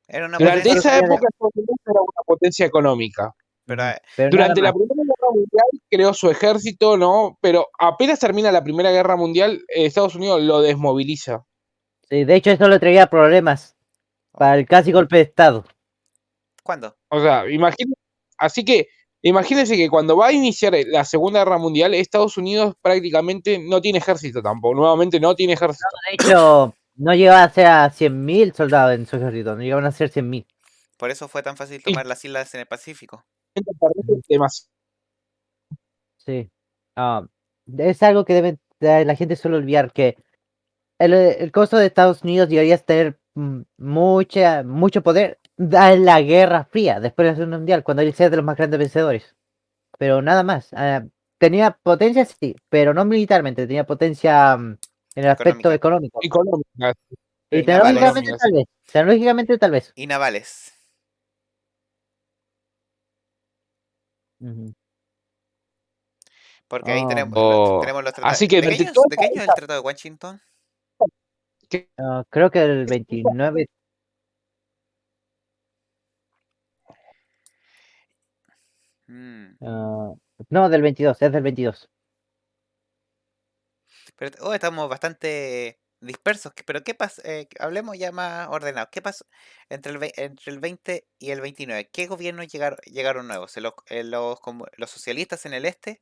Era una Durante potencia, esa época Estados Unidos era una potencia económica. pero Durante la Primera Guerra Mundial creó su ejército, ¿no? Pero apenas termina la Primera Guerra Mundial, Estados Unidos lo desmoviliza. Sí, de hecho eso le traía problemas para el casi golpe de Estado. ¿cuándo? O sea, imagínense que cuando va a iniciar la Segunda Guerra Mundial, Estados Unidos prácticamente no tiene ejército tampoco. Nuevamente no tiene ejército. De hecho, no llegaba a ser a 100.000 soldados en su ejército, no llegaban a ser 100.000. Por eso fue tan fácil Y tomar las islas en el Pacífico. demasiado. Sí. Es algo que la gente suele olvidar, que el costo de Estados Unidos llegaría a tener mucho poder en la Guerra Fría, después de la Segunda Mundial, cuando él sea de los más grandes vencedores. Pero nada más. Tenía potencia, sí, pero no militarmente, tenía potencia en el aspecto económico. Económica. Y tecnológicamente tal vez. Tecnológicamente tal vez. Y navales. Porque ahí tenemos los tratados. Así que ¿De qué año es el Tratado de Washington? Creo que el 29. No, del 22, es del 22. Pero estamos bastante dispersos. Pero ¿qué pasa? Hablemos ya más ordenados. ¿Qué pasó entre el 20 y el 29? ¿Qué gobiernos llegaron nuevos? Los socialistas en el este.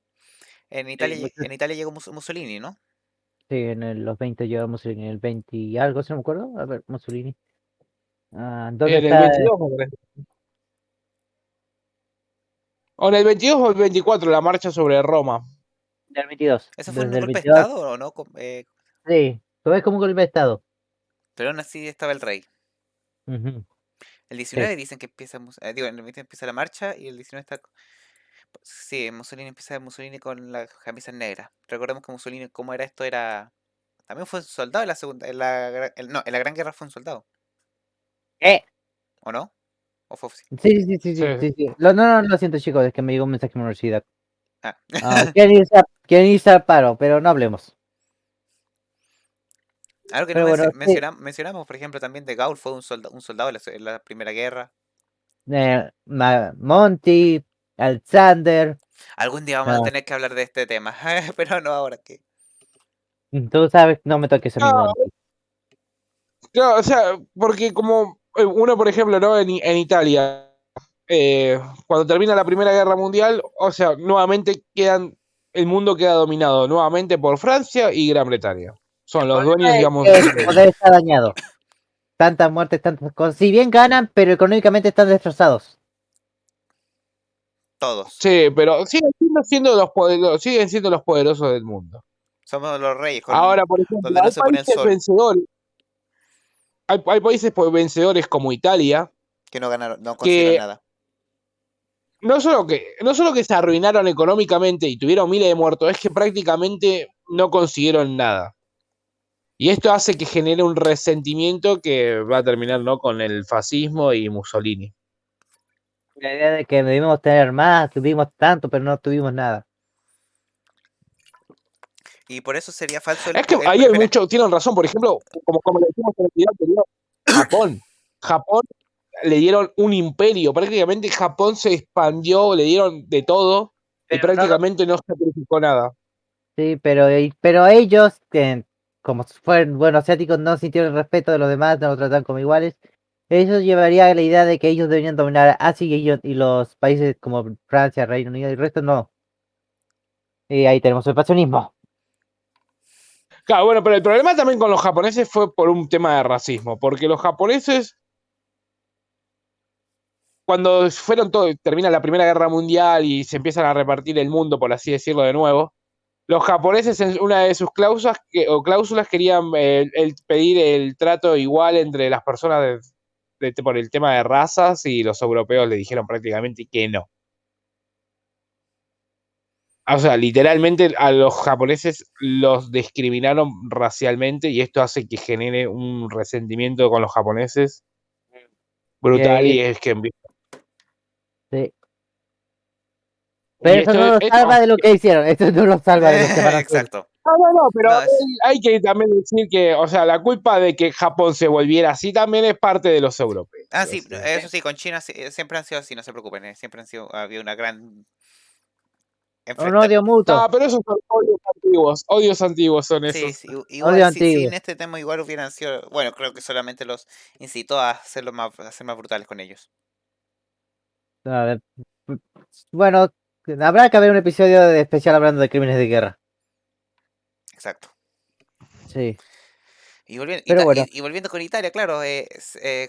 En Italia llegó Mussolini, ¿no? Sí, los 20 llevamos en el 20 y algo, si no me acuerdo. A ver, Mussolini. ¿Dónde En el está? 22, o en el 22 o el 24, la marcha sobre Roma. Del 22. ¿Eso fue un Desde el golpe de 22. Estado o no? Sí, todo es como un golpe de Estado. Pero aún así estaba el rey. Ujú. El 19 dicen que empieza, digo, el 20 empieza la marcha y el 19 está... Sí, Mussolini con las camisas negras. Recordemos que Mussolini, como era esto, también fue un soldado en la segunda, no, en la Gran Guerra fue un soldado. ¿O no? ¿O fue Sí. No, lo siento, chicos, es que me llegó un mensaje de la universidad. Ah. Quieren irse al paro, pero no hablemos. Algo que no Pero bueno, sí, mencionamos, por ejemplo, también de Gaul fue un soldado en la Primera Guerra. Monty, Alexander, Algún día vamos a no, tener que hablar de este tema, pero no ahora que. tú sabes, no me toques a mi No, Monty. claro, o sea, porque como uno, por ejemplo, ¿no? En Italia, cuando termina la Primera Guerra Mundial, o sea, nuevamente el mundo queda dominado nuevamente por Francia y Gran Bretaña. Son los dueños, Es digamos, que el poder está dañado. Tantas muertes, tantas cosas. Si bien ganan, pero económicamente están destrozados. Todos. sí, pero siguen siendo los poderosos del mundo. Somos los reyes, Ahora, por donde ejemplo, no hay se pone el países sol, vencedores, hay países vencedores como Italia, que no ganaron, no consiguieron que nada. no solo que se arruinaron económicamente y tuvieron miles de muertos, es que prácticamente no consiguieron nada. Y esto hace que genere un resentimiento que va a terminar, ¿no? Con el fascismo y Mussolini. La idea de que debimos tener más, tuvimos tanto, pero no tuvimos nada. Y por eso sería falso Es que ahí hay espera, mucho, tienen razón, por ejemplo, como le decimos en el video anterior, Japón. Japón le dieron un imperio, prácticamente Japón se expandió, le dieron de todo y Pero no lo, prácticamente no sacrificó nada. sí, pero ellos, como fueron buenos asiáticos, no sintieron el respeto de los demás, no los trataron como iguales. Eso llevaría a la idea de que ellos deberían dominar Asia y los países como Francia, Reino Unido y el resto no. Y ahí tenemos el expansionismo. Claro, bueno, pero el problema también con los japoneses fue por un tema de racismo, porque los japoneses, cuando termina la Primera Guerra Mundial y se empiezan a repartir el mundo, por así decirlo de nuevo, los japoneses en una de sus cláusulas querían pedir el trato igual entre las personas por el tema de razas y los europeos le dijeron prácticamente que no. O sea, literalmente a los japoneses los discriminaron racialmente y esto hace que genere un resentimiento con los japoneses brutal Que, y es que sí. y Pero eso esto no los es salva de lo que hicieron. Eso no los salva de lo que van a hacer. exacto. no, pero No, hay que también decir que, o sea, la culpa de que Japón se volviera así también es parte de los europeos. O sí, sea. eso sí, con China siempre han sido así, no se preocupen, siempre han sido, había una gran Un enfrenta. odio mutuo. No, pero esos son odios antiguos son Sí, esos. sí, igual Odio sí, sin antiguo. este tema igual hubieran sido, bueno, creo que solamente los incitó a ser más brutales con ellos. A ver, bueno, habrá que haber un episodio especial hablando de crímenes de guerra. Exacto. Sí, Y volviendo, pero bueno, y volviendo con Italia, claro,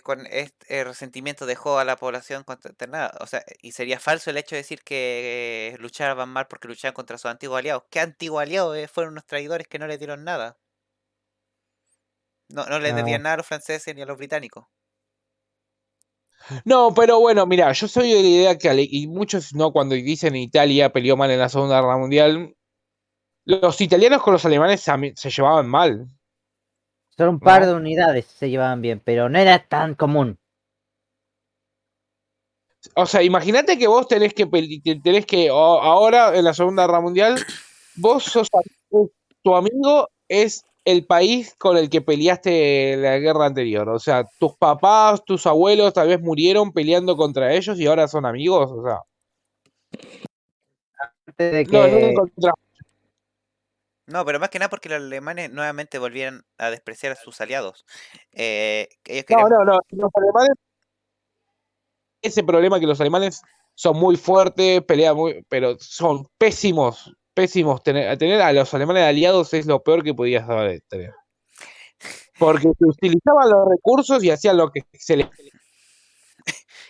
con este resentimiento dejó a la población consternada. O sea, y sería falso el hecho de decir que luchaban mal porque luchaban contra sus antiguos aliados. ¿Qué antiguos aliados? Fueron unos traidores que no les dieron nada. No, no les no, debían nada a los franceses ni a los británicos. No, pero bueno, mira, yo soy de la idea que, y muchos, ¿no? Cuando dicen Italia peleó mal en la Segunda Guerra Mundial, los italianos con los alemanes se llevaban mal, solo un par de ¿no? unidades se llevaban bien, pero no era tan común. O sea, imagínate que vos ahora en la Segunda Guerra Mundial, vos tu amigo es el país con el que peleaste la guerra anterior. O sea, tus papás, tus abuelos tal vez murieron peleando contra ellos y ahora son amigos. O sea, Antes de no que, encontrás. No, pero más que nada porque los alemanes nuevamente volvieran a despreciar a sus aliados. Ellos No, querían. no, no. Los alemanes, ese problema que los alemanes son muy fuertes, pelean muy, pero son pésimos, pésimos. Tener a los alemanes aliados es lo peor que podías tener. Porque se utilizaban los recursos y hacían lo que se les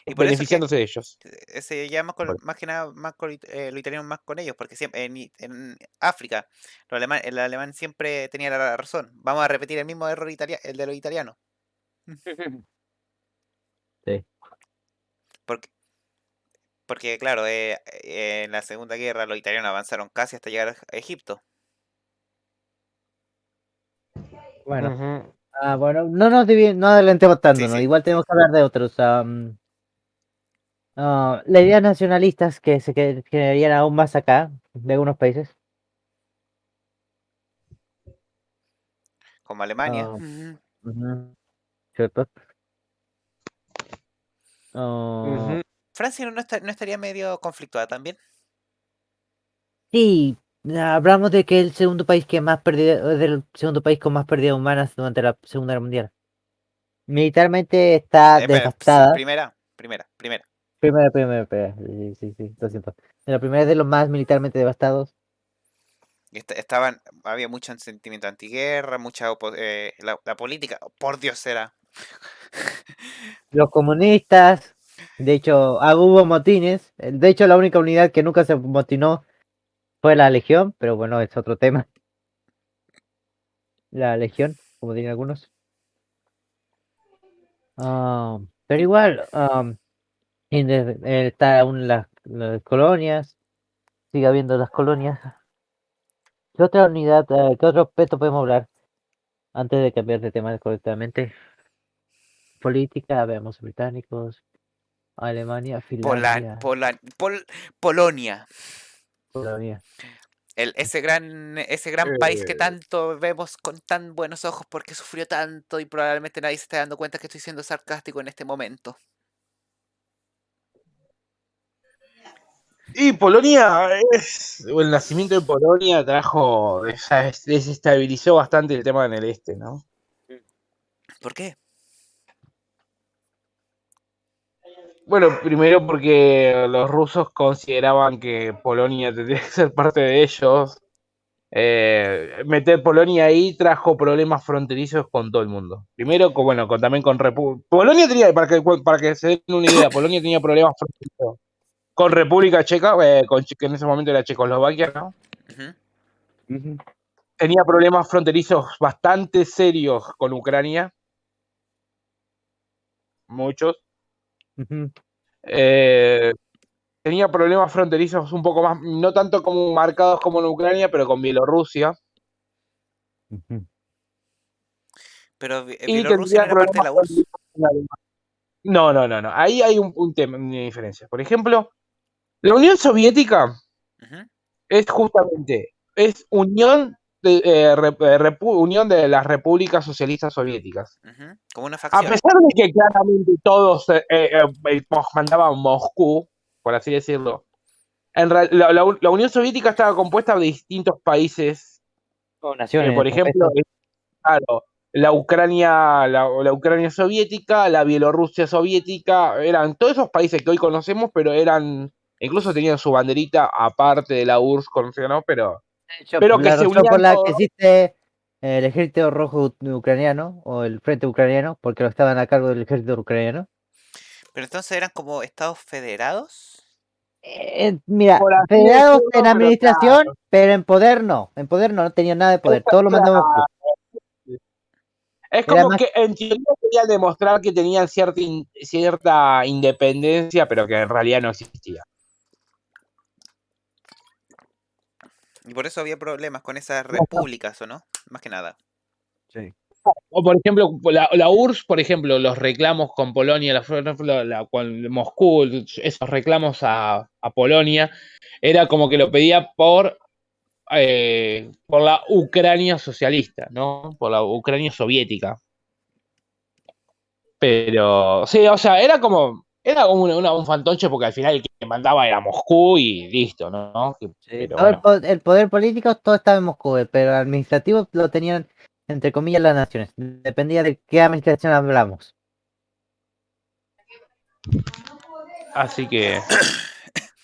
Y por eso es que beneficiándose de ellos. se llama más que nada más lo italiano más con ellos, porque siempre en África el alemán siempre tenía la razón. Vamos a repetir el mismo error el de los italianos. sí, Porque, porque claro, en la Segunda Guerra los italianos avanzaron casi hasta llegar a Egipto. bueno, Ujú. bueno, no adelantemos tanto, Sí, ¿no? sí. Igual tenemos que hablar de otros. Las ideas nacionalistas que se generarían aún más acá, de algunos países. Como Alemania. Ujú, ¿cierto? Ujú. Francia no estaría medio conflictuada también. Sí, hablamos de que el segundo país que más perdido, es del segundo país con más pérdidas humanas durante la Segunda Guerra Mundial. Militarmente está Espera, devastada. primera. Primera, sí, lo siento. La primera es de los más militarmente devastados. Había mucho sentimiento antiguerra, la política, por Dios era. Los comunistas, de hecho, hubo motines. De hecho, la única unidad que nunca se motinó fue la Legión, pero bueno, es otro tema. La Legión, como dirían algunos. Pero igual, está aún las colonias, sigue habiendo las colonias. ¿Qué otra unidad, qué otro aspecto podemos hablar antes de cambiar de tema correctamente? Política, veamos británicos, Alemania, Pola- Finlandia, Pola- Pol- Polonia. Polonia. Ese gran país que Eh, tanto vemos con tan buenos ojos porque sufrió tanto y probablemente nadie se esté dando cuenta que estoy siendo sarcástico en este momento. Y Polonia el nacimiento de Polonia desestabilizó bastante el tema en el este, ¿no? ¿Por qué? Bueno, primero porque los rusos consideraban que Polonia tendría que ser parte de ellos. Meter Polonia ahí trajo problemas fronterizos con todo el mundo. Primero, también con República. Polonia tenía, para que se den una idea, Polonia tenía problemas fronterizos con República Checa, que en ese momento era Checoslovaquia, ¿no? Ujú. Ujú, Tenía problemas fronterizos bastante serios con Ucrania, muchos. ujú, Eh, Tenía problemas fronterizos un poco más, no tanto como marcados como en Ucrania, pero con Bielorrusia. ujú, Pero Y Bielorrusia no tendría era parte de problemas la URSS. fronterizos con Alemania. No. Ahí hay un tema, una diferencia. Por ejemplo, la Unión Soviética Ujú, es justamente, es unión de las repúblicas socialistas soviéticas. ujú. Como una A facción. pesar de que claramente todos mandaban Moscú, por así decirlo, la Unión Soviética estaba compuesta de distintos países. o naciones en Por este ejemplo, momento. claro, la Ucrania soviética, la Bielorrusia soviética, eran todos esos países que hoy conocemos, pero incluso tenían su banderita aparte de la URSS conocida, ¿no? De hecho, Pero que la se razón por unían la que todos. existe el ejército rojo ucraniano o el frente ucraniano, porque lo estaban a cargo del ejército ucraniano. Pero entonces eran como estados federados. Mira, Por así federados en decirlo, pero administración, pero en poder no. En poder no tenían nada de poder. Todo lo mandaba Moscú. es Era como más. que en teoría querían demostrar que tenían cierta independencia, pero que en realidad no existía. Y por eso había problemas con esas repúblicas, ¿o no? Más que nada. Sí. O por ejemplo, la URSS, por ejemplo, los reclamos con Polonia, con Moscú, esos reclamos a Polonia, era como que lo pedía por la Ucrania socialista, ¿no? Por la Ucrania soviética. Pero, sí, o sea, era como un fantoche porque al final el que mandaba era Moscú y listo, ¿no? Sí, Pero todo bueno. el poder político todo estaba en Moscú, pero el administrativo lo tenían, entre comillas, las naciones. Dependía de qué administración hablamos. Así que.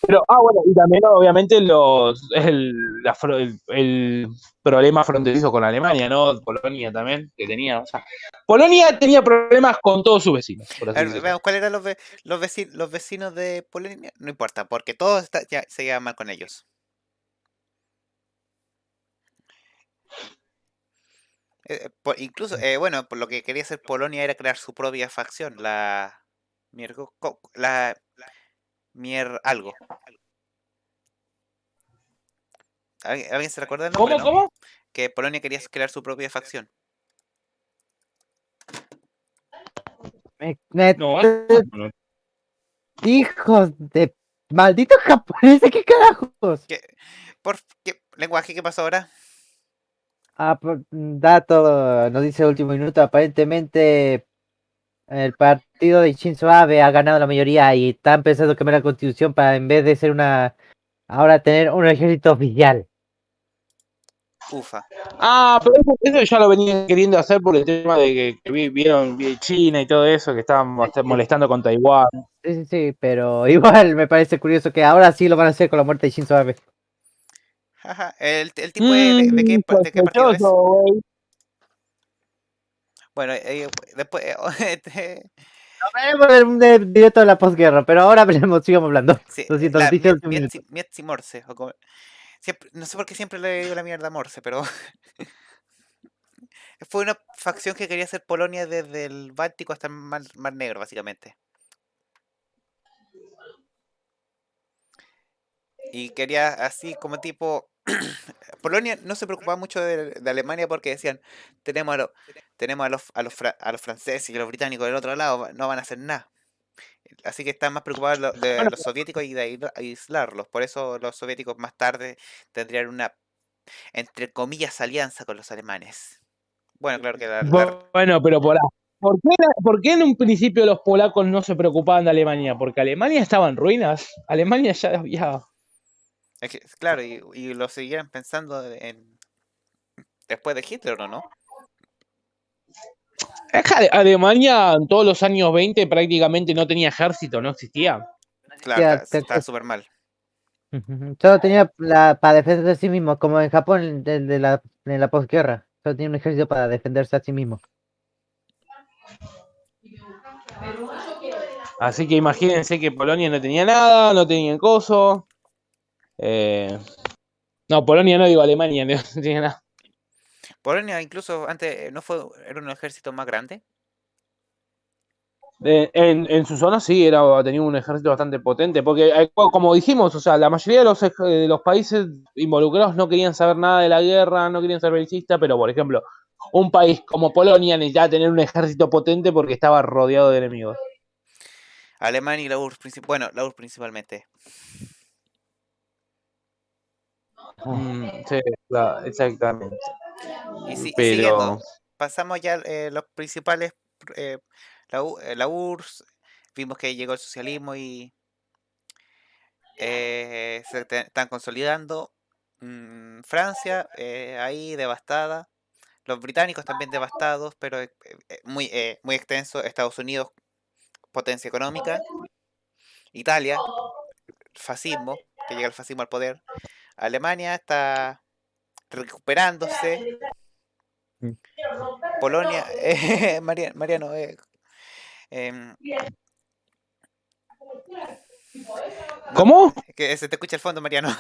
Pero, bueno, y también obviamente el problema fronterizo con Alemania, ¿no? Polonia también, que tenía, o sea, Polonia tenía problemas con todos sus vecinos, por A así ver, decirlo. veamos cuáles eran los vecinos de Polonia. No importa, porque todos ya se llevan mal con ellos. Incluso, bueno, por lo que quería hacer Polonia era crear su propia facción, la Mier algo. ¿Alguien se recuerda el nombre, ¿Cómo, no? cómo? Que Polonia quería crear su propia facción. Me- me- No, te- no. Hijos de malditos japoneses, ¿qué carajos? ¿Qué lenguaje? ¿Qué pasó ahora? Dato, nos dice el último minuto, aparentemente el partido de Shinzo Abe ha ganado la mayoría y están pensando cambiar la constitución para en vez de ser ahora tener un ejército oficial. Ufa. Pero eso ya lo venían queriendo hacer por el tema de que vieron China y todo eso, que estaban molestando con Taiwán. Sí, pero igual me parece curioso que ahora sí lo van a hacer con la muerte de Shinzo Abe. Ajá. ¿El tipo de qué partido es? Sospechoso, güey. Bueno, después... Hablaremos directo de la posguerra, pero ahora sigamos hablando. sí, Lo siento, la noticia de último minuto. Mietzi Morse. No sé por qué siempre le digo la mierda a Morse, pero... Fue una facción que quería hacer Polonia desde el Báltico hasta el Mar Negro, básicamente. Y quería así como tipo... Polonia no se preocupaba mucho de Alemania porque decían, tenemos a los franceses y a los británicos del otro lado, no van a hacer nada. Así que están más preocupados de Bueno, los soviéticos y de aislarlos. Por eso los soviéticos más tarde tendrían una, entre comillas, alianza con los alemanes. Bueno, claro que bueno, pero ¿por qué en un principio los polacos no se preocupaban de Alemania? Porque Alemania estaba en ruinas. Alemania ya había... claro, y lo seguían pensando después de Hitler, ¿o no? Es que Alemania en todos los años 20 prácticamente no tenía ejército, no existía. Claro, estaba súper mal. Solo tenía para defenderse a sí mismo, como en Japón en la posguerra. Solo tenía un ejército para defenderse a sí mismo. Así que imagínense que Polonia no tenía nada, no tenía coso. No, Polonia no, digo Alemania, no tenía nada. Polonia incluso antes era un ejército más grande. En su zona sí, tenía un ejército bastante potente, porque como dijimos, o sea, la mayoría de los países involucrados no querían saber nada de la guerra, no querían ser belicistas, pero por ejemplo, un país como Polonia necesitaba tener un ejército potente porque estaba rodeado de enemigos. Alemania y la URSS, bueno, la URSS principalmente. Sí, claro, exactamente. Y siguiendo, Pero pasamos ya los principales, la URSS, vimos que llegó el socialismo y están consolidando. Francia, ahí devastada. Los británicos también devastados, pero muy extenso. Estados Unidos, potencia económica. Italia, fascismo, que llega el fascismo al poder. Alemania está recuperándose. Polonia, Mariano, em, ¿cómo? que se te escucha el fondo, Mariano.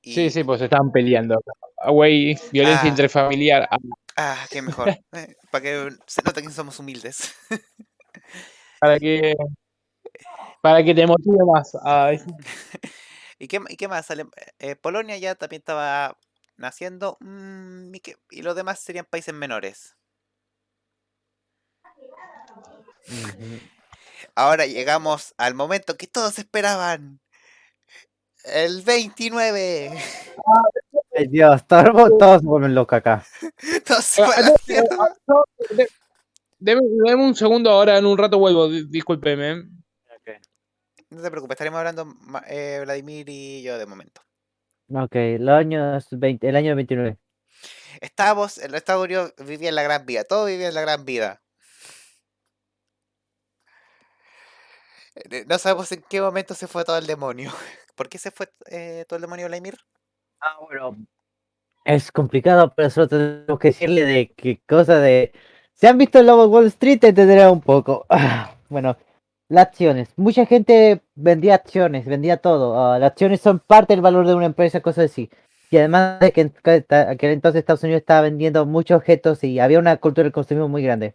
Sí, y, pues estaban peleando. Güey, violencia ah, intrafamiliar. qué mejor. Para que se note que somos humildes. Para que, para que te motive más. ¿Y qué más? Polonia ya también estaba naciendo. Y los demás serían países menores. Ahora llegamos al momento que todos esperaban. El 29. Ay, Dios, todos se vuelven locos acá. Todos se fue a la mierda. Deme un segundo ahora, en un rato vuelvo, discúlpeme. No te preocupes, estaremos hablando Vladimir y yo de momento. Ok, el año 29. El Estados Unidos vivía en la gran vida, todo vivía en la gran vida. No sabemos en qué momento se fue todo el demonio. ¿Por qué se fue todo el demonio, Vladimir? Bueno, es complicado, pero solo tenemos que decirle de qué cosa de... Si han visto el Lobo de Wall Street, entenderán un poco. Bueno, las acciones. Mucha gente vendía acciones, vendía todo. Las acciones son parte del valor de una empresa, cosas así. Y además de que en aquel entonces Estados Unidos estaba vendiendo muchos objetos y había una cultura del consumo muy grande.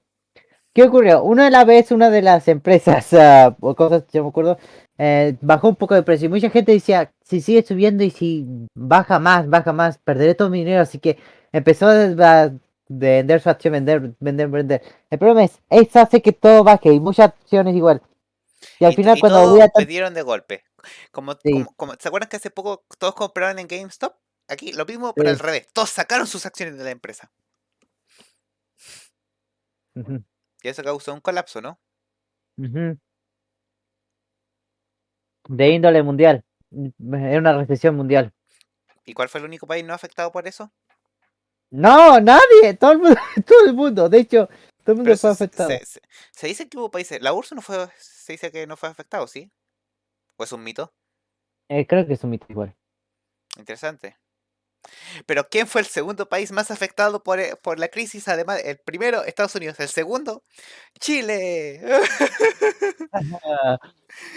¿Qué ocurrió? Una de las empresas o cosas, yo me acuerdo, bajó un poco de precio. Y mucha gente decía, si sigue subiendo y si baja más, perderé todo mi dinero. Así que empezó a de vender su acción, vender. El problema es, eso hace que todo baje y muchas acciones igual. Y al final Y cuando voy todo a... vendieron de golpe. Sí, ¿Se acuerdan que hace poco todos compraron en GameStop? Aquí lo mismo, pero al sí. revés. Todos sacaron sus acciones de la empresa. Ujú, Y eso causó un colapso, ¿no? ujú. De índole mundial. Es una recesión mundial. ¿Y cuál fue el único país no afectado por eso? No, nadie, todo el mundo, todo el mundo. De hecho, todo el Pero mundo fue afectado. se dice que hubo países. La URSS no fue. Se dice que no fue afectado, ¿sí? ¿O es un mito? Creo que es un mito igual. Interesante. Pero ¿quién fue el segundo país más afectado por la crisis? Además, el primero, Estados Unidos. El segundo, Chile. Ah,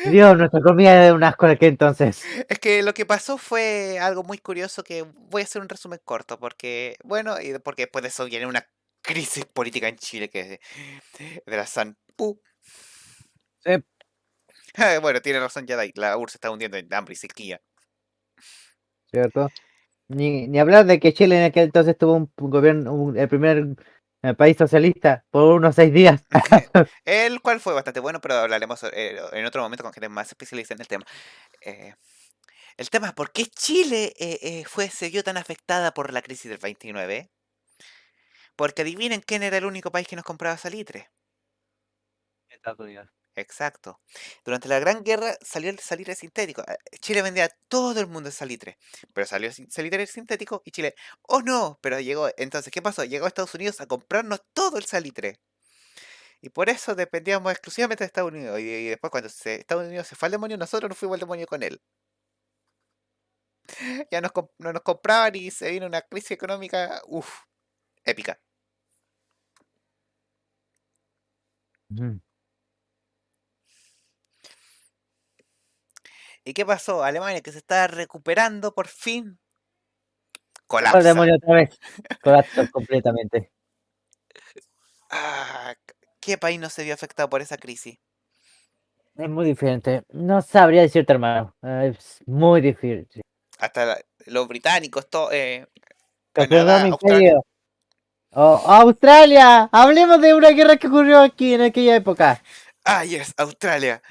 Dios, nuestra comida es un asco de aquel entonces. Es que lo que pasó fue algo muy curioso que voy a hacer un resumen corto, porque, bueno, y porque después de eso viene una crisis política en Chile que es de la San Pu. Sí, Bueno, tiene razón ya, la URSS se está hundiendo en hambre y sequía. cierto. Ni hablar de que Chile en aquel entonces tuvo un gobierno, el primer país socialista por unos 6 días. El cual fue bastante bueno, pero hablaremos en otro momento con gente más especialista en el tema. Eh, el tema es por qué Chile se vio tan afectada por la crisis del 29. Porque adivinen quién era el único país que nos compraba salitre. Estados Unidos. Exacto. Durante la Gran Guerra salió el salitre sintético. Chile vendía a todo el mundo el salitre, pero salió salitre sintético y Chile, oh no, pero llegó. Entonces, ¿qué pasó? Llegó a Estados Unidos a comprarnos todo el salitre. Y por eso dependíamos exclusivamente de Estados Unidos. Y después, cuando Estados Unidos se fue al demonio, nosotros nos fuimos al demonio con él. Ya no nos compraban y se vino una crisis económica, uff, épica. Ujú. ¿Y qué pasó? Alemania, que se está recuperando por fin, Se fue al colapsa. demonio otra vez. Colapso completamente. Ah, ¿qué país no se vio afectado por esa crisis? Es muy diferente. No sabría decirte, hermano. Es muy difícil. Hasta los británicos, Que fue un Canadá, enorme Australia. imperio. Oh, Australia. Hablemos de una guerra que ocurrió aquí en aquella época. Ah, yes, Australia.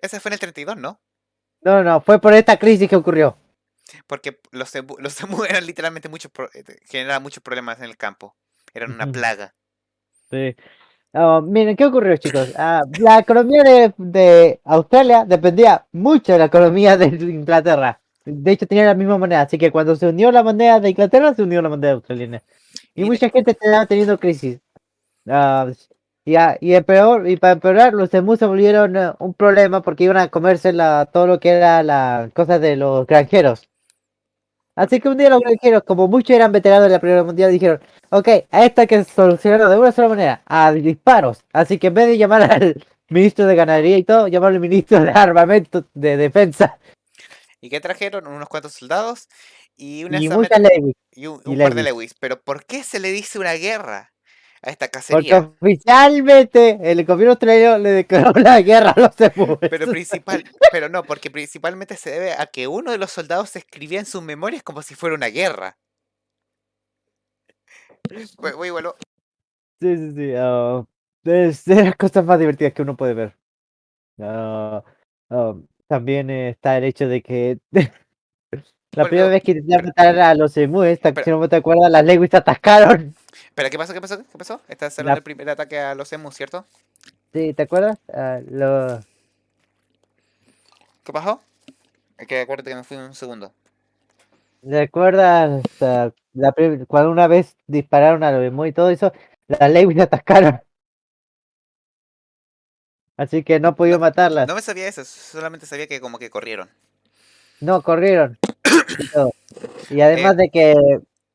Ese fue en el 32, ¿no? No, no, fue por esta crisis que ocurrió. Porque los emu eran literalmente generaban muchos problemas en el campo. Eran una Ujú. plaga. Sí. Miren, ¿qué ocurrió, chicos? La economía de Australia dependía mucho de la economía de Inglaterra. De hecho, tenía la misma moneda, así que cuando se unió la moneda de Inglaterra, se unió la moneda australiana. Y Y de- mucha gente estaba teniendo crisis. Ah, y para empeorar, los emus se volvieron un problema porque iban a comerse todo lo que era la cosa de los granjeros. Así que un día los granjeros, como muchos eran veteranos de la Primera Guerra Mundial, dijeron, ok, a esto hay que solucionarlo de una sola manera, a disparos. Así que en vez de llamar al ministro de Ganadería y todo, llamaron al ministro de Armamento de Defensa ¿Y qué trajeron? Unos cuantos soldados y y muchas Lewis. Y un par de Lewis. Lewis. Pero ¿por qué se le dice una guerra a esta Porque cacería? oficialmente el gobierno australiano le declaró la guerra a los emus. Pero no, porque principalmente se debe a que uno de los soldados escribía en sus memorias como si fuera una guerra. Bueno, Sí, sí, sí. Es de las cosas más divertidas que uno puede ver. Ah, también está el hecho de que la primera pero, vez que intentaron pero, matar a los emus, pero, si no me te acuerdas, las Lewis se atascaron. pero, ¿qué pasó? ¿Qué pasó? ¿Qué pasó? Estás hablando La, del primer ataque a los emus, ¿cierto? sí, ¿te acuerdas? ¿Qué pasó? Es que acuérdate que me fui un segundo. ¿Te acuerdas? Cuando una vez dispararon a los emus y todo eso, las Lewis se atascaron. Así que no No, pudieron matarlas. no me sabía eso, solamente sabía que como que corrieron. No, corrieron y todo. Y Eh, además de que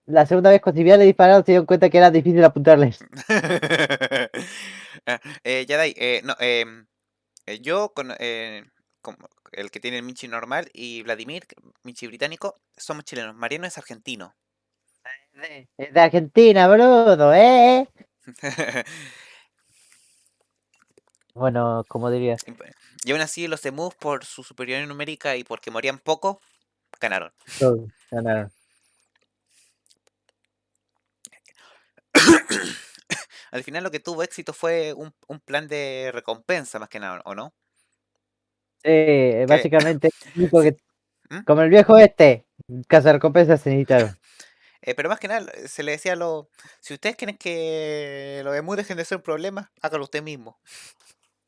la segunda vez cuando le dispararon se dieron cuenta que era difícil apuntarles. Yadai, no, yo como el que tiene el Michi normal y Vladimir, Michi británico, somos chilenos. Mariano es argentino. Es de Argentina, boludo, ¿eh? Bueno, como diría. Y aún así los emus por su superioridad numérica y porque morían poco, ganaron. Todo, ganaron. Al final lo que tuvo éxito fue un plan de recompensa más que nada, ¿o no? Que, Básicamente, único sí, que, ¿mm? como el viejo cazarrecompensas se necesitaron. Pero más que nada se le decía a los, si ustedes quieren que los emus dejen de ser un problema, hágalo usted mismo.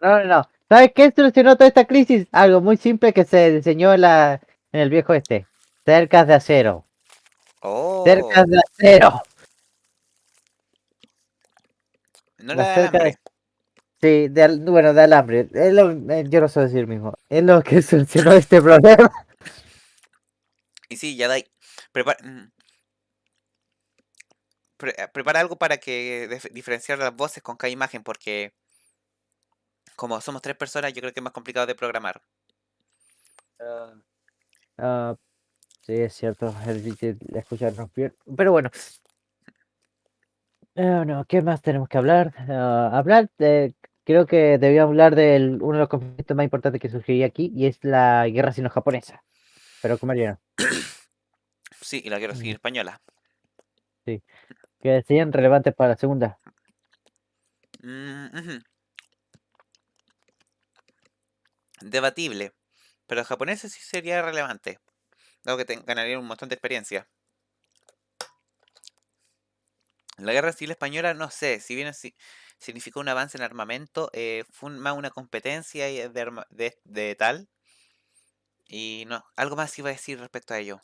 No, no, no. ¿Sabes qué solucionó toda esta crisis? Algo muy simple que se diseñó en el viejo Cercas de acero. Cercas Oh, de acero. no la Las de cercas de... alambre. Sí, bueno, de alambre. Yo no sé decir mismo. Es lo que solucionó este problema. Y sí, ya da ahí. Prepara algo para que diferenciar las voces con cada imagen, porque como somos tres personas, yo creo que es más complicado de programar. Ah, ah, sí, es cierto. Es difícil escucharnos bien. Pero bueno. No, ¿qué más tenemos que hablar? Creo que debíamos hablar de uno de los conflictos más importantes que surgiría aquí, y es la guerra sino-japonesa. Pero con Mariano, Sí, y la guerra civil española. sí, que serían relevantes para la segunda. Ujú. Debatible. Pero los japoneses sí sería relevante, dado que ganarían un montón de experiencia. La guerra civil española, no sé, si bien significó un avance en armamento, fue más una competencia de tal. Y no, algo más iba a decir respecto a ello.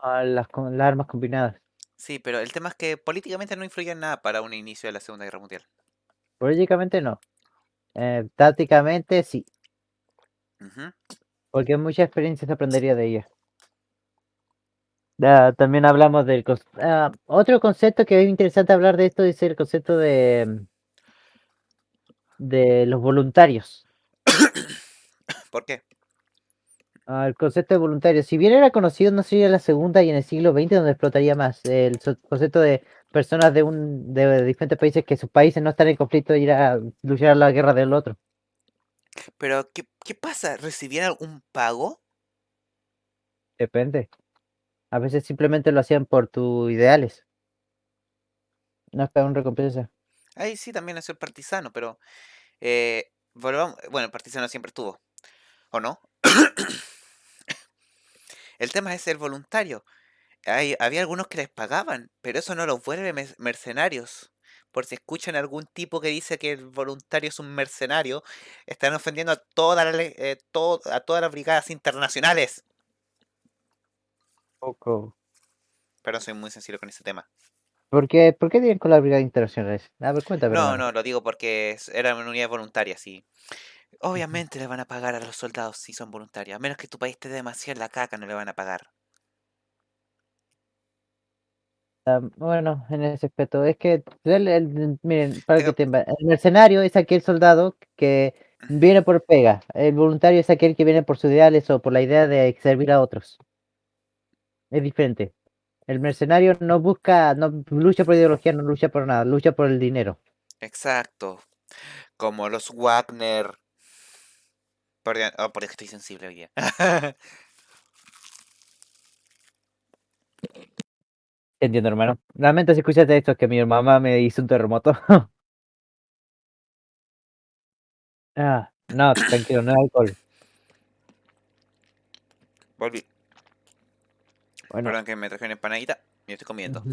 Las armas combinadas. Sí, pero el tema es que políticamente no influyó en nada para un inicio de la Segunda Guerra Mundial. Políticamente no. Tácticamente sí, Ujú. porque mucha experiencia se aprendería de ella. También hablamos otro concepto que es interesante hablar de esto es el concepto de los voluntarios. ¿Por qué? El concepto de voluntario, si bien era conocido, no sería la segunda y en el siglo XX donde explotaría más. Concepto de personas de diferentes países que sus países no están en conflicto y ir a luchar a la guerra del otro. Pero, ¿qué pasa? ¿Recibían algún pago? Depende. A veces simplemente lo hacían por tus ideales. No esperaban recompensa. Ahí sí también nació el partisano, pero bueno, el partisano siempre estuvo, ¿o no? El tema es el voluntario. Había algunos que les pagaban, pero eso no los vuelve mercenarios. Por si escuchan algún tipo que dice que el voluntario es un mercenario, están ofendiendo a a todas las brigadas internacionales. Poco. Pero soy muy sencillo con ese tema. ¿Por qué tienen con las brigadas internacionales? A ver, cuéntame, No, hermano. no, lo digo porque eran unidades voluntarias, sí. Obviamente le van a pagar a los soldados si son voluntarios. A menos que tu país esté demasiado en la caca, no le van a pagar. Bueno, en ese aspecto, es que miren, para que Tenga- el mercenario es aquel soldado que viene por pega, el voluntario es aquel que viene por sus ideales o por la idea de servir a otros. Es diferente. El mercenario no lucha por ideología, no lucha por nada, lucha por el dinero. Exacto. Como los Wagner. Por eso estoy sensible hoy día. Entiendo, hermano. Lamento si escuchaste esto, es que mi mamá me hizo un terremoto. No, tranquilo, no es alcohol. Volví. Bueno, Perdón que me traje una empanadita y estoy comiendo.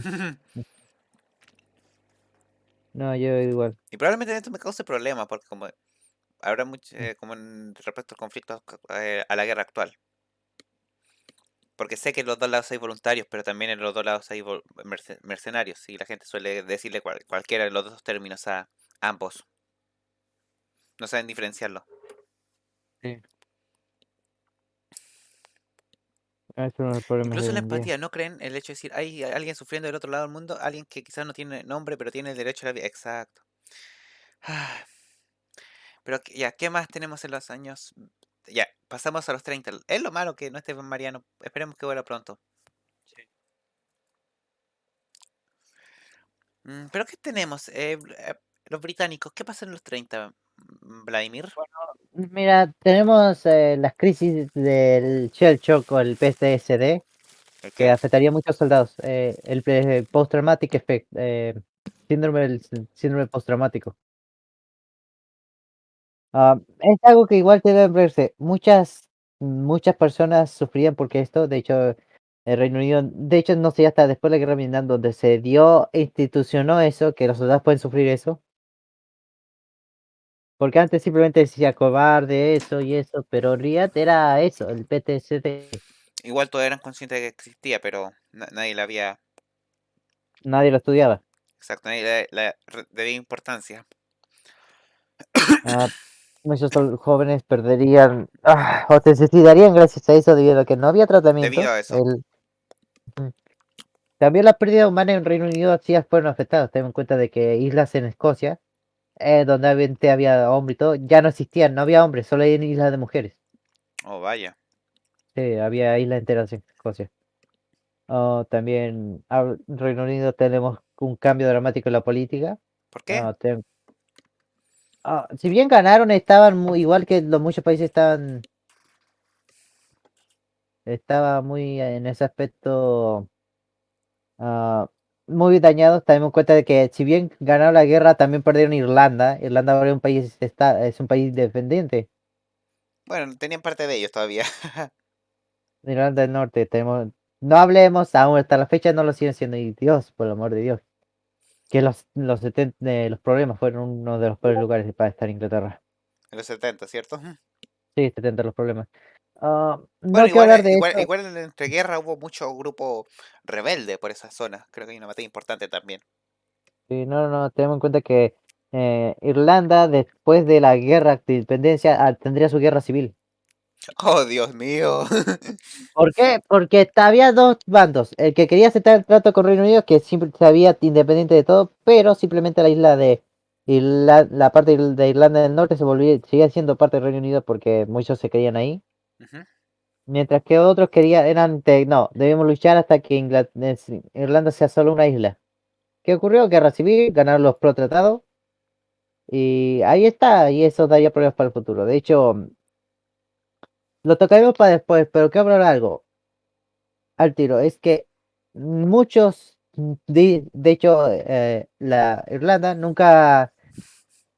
no, yo igual. Y probablemente esto me cause problemas porque como habrá mucho, como respecto al conflicto a la guerra actual. Porque sé que en los dos lados hay voluntarios, pero también en los dos lados hay mercenarios. Y la gente suele decirle cualquiera de los dos términos a ambos. No saben diferenciarlo. Sí, ese es uno de los problemas de Incluso hoy la en día. empatía, ¿no creen? El hecho de decir, hay alguien sufriendo del otro lado del mundo, alguien que quizás no tiene nombre, pero tiene el derecho a la vida. Exacto. Ah, pero ya, ¿qué más tenemos en los años? Ya, pasamos a los 30. Es lo malo que no esté Mariano. Esperemos que vuelva pronto. Pero ¿qué tenemos? Los británicos, ¿qué pasa en los 30, Vladimir? Mira, tenemos las crisis del Shell Shock o el PTSD ¿El que qué? afectaría a muchos soldados. El Post Traumatic Effect. síndrome postraumático. Es algo que igual te debe verse. Muchas personas sufrían porque esto, de hecho, el Reino Unido, de hecho, no sé, hasta después de la Guerra de Vietnam, donde se dio, institucionó eso, que los soldados pueden sufrir eso. Porque antes simplemente decía cobarde, eso y eso, pero Riyadh era eso, el PTSD. Igual todos eran conscientes de que existía, pero nadie le había, Nadie lo estudiaba. exacto, nadie debía importancia. Ah, muchos jóvenes perderían, o se suicidarían gracias a eso debido a que no había Debido tratamiento. a eso. Ujú. También las pérdidas humanas en Reino Unido sí fueron afectadas. Ten en cuenta de que islas en Escocia, donde había hombres y todo, ya no existían, no había hombres, solo hay islas de mujeres. Oh, vaya. Sí, había islas enteras en Escocia. También en Reino Unido tenemos un cambio dramático en la política. ¿Por qué? Ah, si bien ganaron, estaban muy, igual que los muchos países estaba muy en ese aspecto, ah, muy dañados. Tenemos en cuenta de que si bien ganaron la guerra, también perdieron Irlanda. Irlanda ahora es un país dependiente. Bueno, tenían parte de ellos todavía. Irlanda del Norte, no hablemos, aún hasta la fecha no lo siguen siendo, y Dios, por el amor de Dios, que los problemas fueron uno de los peores lugares para estar en Inglaterra. En los 70, ¿cierto? Sí, 70 los problemas. Bueno, No quiero hablar de eso. igual en la entreguerra hubo mucho grupo rebelde por esa zona. Creo que hay una batalla importante también. Sí, no, tenemos en cuenta que Irlanda, después de la guerra de independencia, tendría su guerra civil. Oh, Dios mío. ¿Por qué? Porque había dos bandos. El que quería aceptar el trato con Reino Unido, que siempre se había independiente de todo, pero simplemente la isla de la parte de Irlanda del Norte seguía siendo parte del Reino Unido porque muchos se querían ahí. Ujú. Mientras que otros no, debemos luchar hasta que Irlanda sea solo una isla. ¿Qué ocurrió? Guerra civil, ganaron los pro tratados. Y ahí está, y eso daría problemas para el futuro. De hecho, lo tocaremos para después, pero quiero hablar algo al tiro. Es que muchos, de hecho, la Irlanda nunca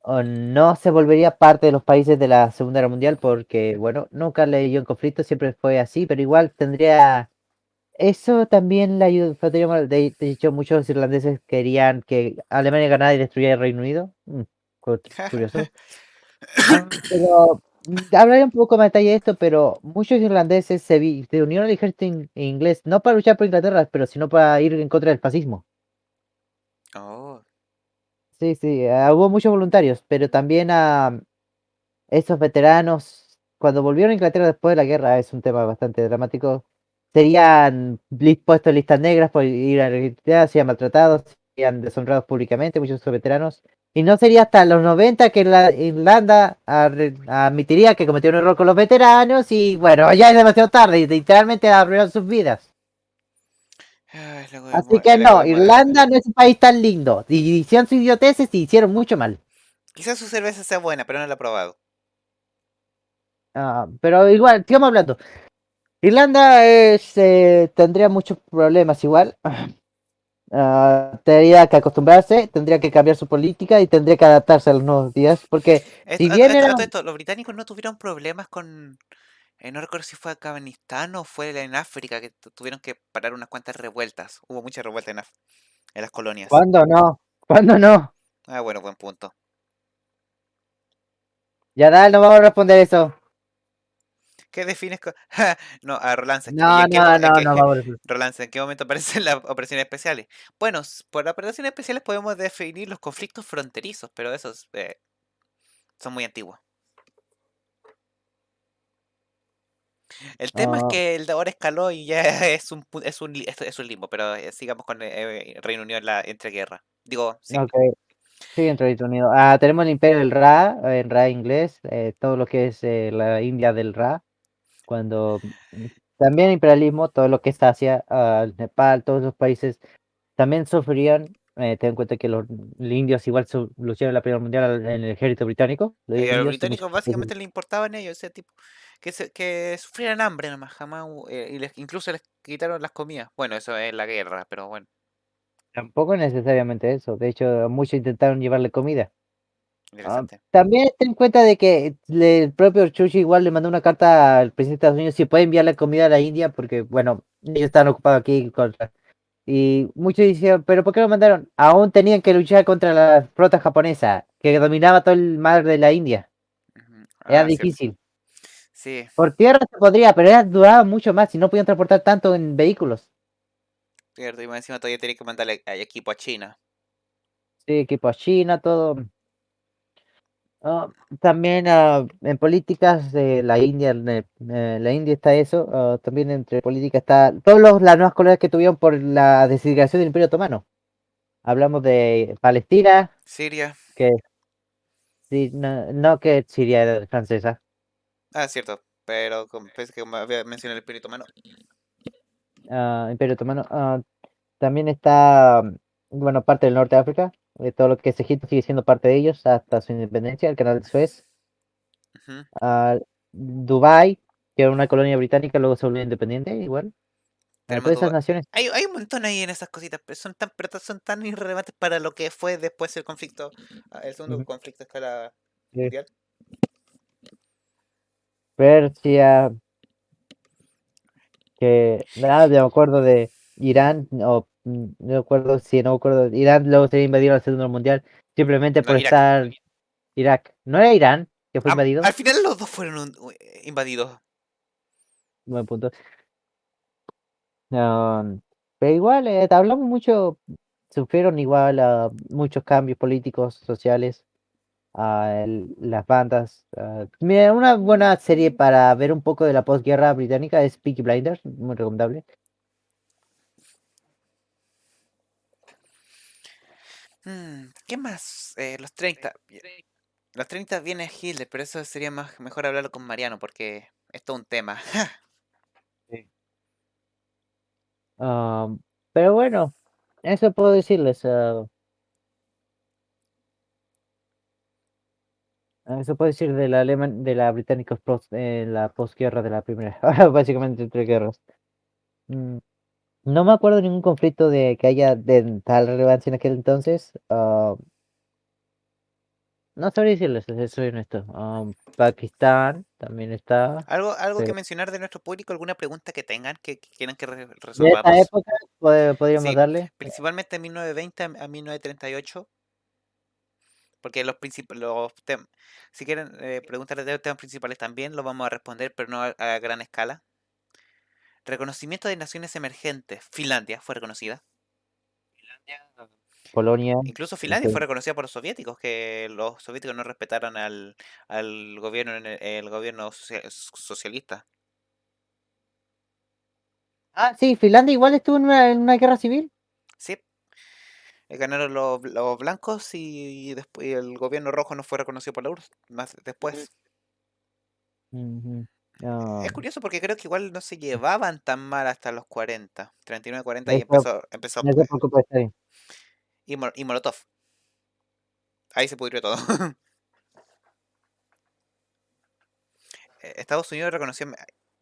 o no se volvería parte de los países de la Segunda Guerra Mundial porque, bueno, nunca le dio en conflicto, siempre fue así, pero igual tendría. Eso también le ayudó. De hecho, muchos irlandeses querían que Alemania ganara y destruyera el Reino Unido. Curioso. Pero hablaré un poco más detalle de esto, pero muchos irlandeses se unieron al ejército inglés, no para luchar por Inglaterra, pero sino para ir en contra del fascismo. Oh. Sí, sí, hubo muchos voluntarios, pero también a esos veteranos, cuando volvieron a Inglaterra después de la guerra, es un tema bastante dramático, serían puestos en listas negras por ir a la guerra, serían maltratados, serían deshonrados públicamente, muchos de esos veteranos. Y no sería hasta los 90 que la Irlanda admitiría que cometió un error con los veteranos y bueno, ya es demasiado tarde y literalmente arruinaron sus vidas. Ay, Así que el no, egoísmo. Irlanda no es un país tan lindo. Y hicieron sus idioteces y hicieron mucho mal. Quizás su cerveza sea buena, pero no la he probado. Pero igual, sigamos hablando. Irlanda tendría muchos problemas igual. Tendría que acostumbrarse, tendría que cambiar su política y tendría que adaptarse a los nuevos días. Porque si bien era. Los británicos no tuvieron problemas con. No recuerdo si fue Afganistán o fue en África que tuvieron que parar unas cuantas revueltas. Hubo muchas revueltas en las colonias. ¿Cuándo no? ¿Cuándo no? Ah, bueno, buen punto. Ya no vamos a responder eso. ¿Qué defines con.? No, a Rolance. ¿Y No, en qué, no, no, no vamos a responder. Rolance, ¿en qué momento aparecen las operaciones especiales? Bueno, por operaciones especiales podemos definir los conflictos fronterizos, pero esos son muy antiguos. El tema es Ah, que el de ahora escaló y ya es un limbo, pero sigamos con Reino Unido en la entreguerra. Digo, sí. ok, sí, en Reino Unido. Tenemos el Imperio del Ra, el Ra inglés, todo lo que es la India del Ra. Cuando también imperialismo, todo lo que es Asia, Nepal, todos los países también sufrían. Ten en cuenta que los indios igual lucharon en la Primera Mundial en el ejército británico, los A los indios y muchos británicos básicamente le importaban ellos, ese tipo, que sufrieran hambre nomás, jamás, y incluso les quitaron las comidas. Bueno, eso es la guerra, pero bueno. Tampoco necesariamente eso. De hecho, muchos intentaron llevarle comida. Interesante. También ten en cuenta de que el propio Churchill igual le mandó una carta al presidente de Estados Unidos si puede enviarle comida a la India, porque bueno, ellos están ocupados aquí contra. Y muchos decían, pero ¿por qué lo mandaron? Aún tenían que luchar contra la flota japonesa, que dominaba todo el mar de la India. Era Cierto. difícil. Sí, Por tierra se podría, pero duraba mucho más y no podían transportar tanto en vehículos. cierto. Y más encima todavía tenía que mandarle equipo a China. Sí, equipo a China, todo. Ah, también en políticas de la India está eso. También entre políticas está las nuevas colonias que tuvieron por la desintegración del Imperio Otomano. Hablamos de Palestina, Siria. que sí, no que Siria era francesa. Cierto. Pero pensé que me había mencionado el espíritu humano. Imperio Otomano. También está, bueno, parte del norte de África. Todo lo que es Egipto sigue siendo parte de ellos hasta su independencia, el canal de Suez. Ujú. Dubái, que era una colonia británica, luego se volvió independiente, igual. Tenemos Todas esas dudas. naciones. Hay un montón ahí en esas cositas, pero son tan irrelevantes para lo que fue después el conflicto, el segundo Ujú, conflicto a escala sí. mundial. Persia, que nada, me acuerdo de Irán, no me acuerdo si no me acuerdo. Irán luego se invadido la Segunda Guerra Mundial simplemente No, por Irak. estar Irak. ¿No era Irán que fue invadido? Al final los dos fueron invadidos. Buen punto. Um, pero igual, hablamos mucho, sufrieron igual muchos cambios políticos, sociales, las bandas. Mira, una buena serie para ver un poco de la posguerra británica es Peaky Blinders, muy recomendable. ¿Qué más? Los 30. Los 30 viene Hitler, pero eso sería mejor hablarlo con Mariano porque es todo un tema. Sí. Pero bueno, eso puedo decirles. Eso puedo decir de de la británica la posguerra de la primera, básicamente entre guerras. Mm, No me acuerdo de ningún conflicto de que haya de tal relevancia en aquel entonces. No sabría decirles, soy honesto. Pakistán también está. ¿Algo que Pero mencionar de nuestro público? ¿Alguna pregunta que tengan que quieran que de esta resolvamos? época podríamos Sí, darle. principalmente 1920 a 1938, porque si quieren preguntar de los temas principales también, los vamos a responder, pero no a gran escala. Reconocimiento de naciones emergentes. Finlandia fue reconocida. Polonia. Incluso Finlandia este, fue reconocida por los soviéticos, que los soviéticos no respetaron al gobierno, el gobierno socialista. Sí, Finlandia igual estuvo en una guerra civil. Sí, ganaron los blancos y después el gobierno rojo no fue reconocido por la URSS más Ujú. después. Ujú. Es Ah, curioso porque creo que igual no se llevaban tan mal hasta los 40, 39, 40 y eso, empezó no se preocupe, está bien. y Molotov. Ahí se pudrió todo. Estados Unidos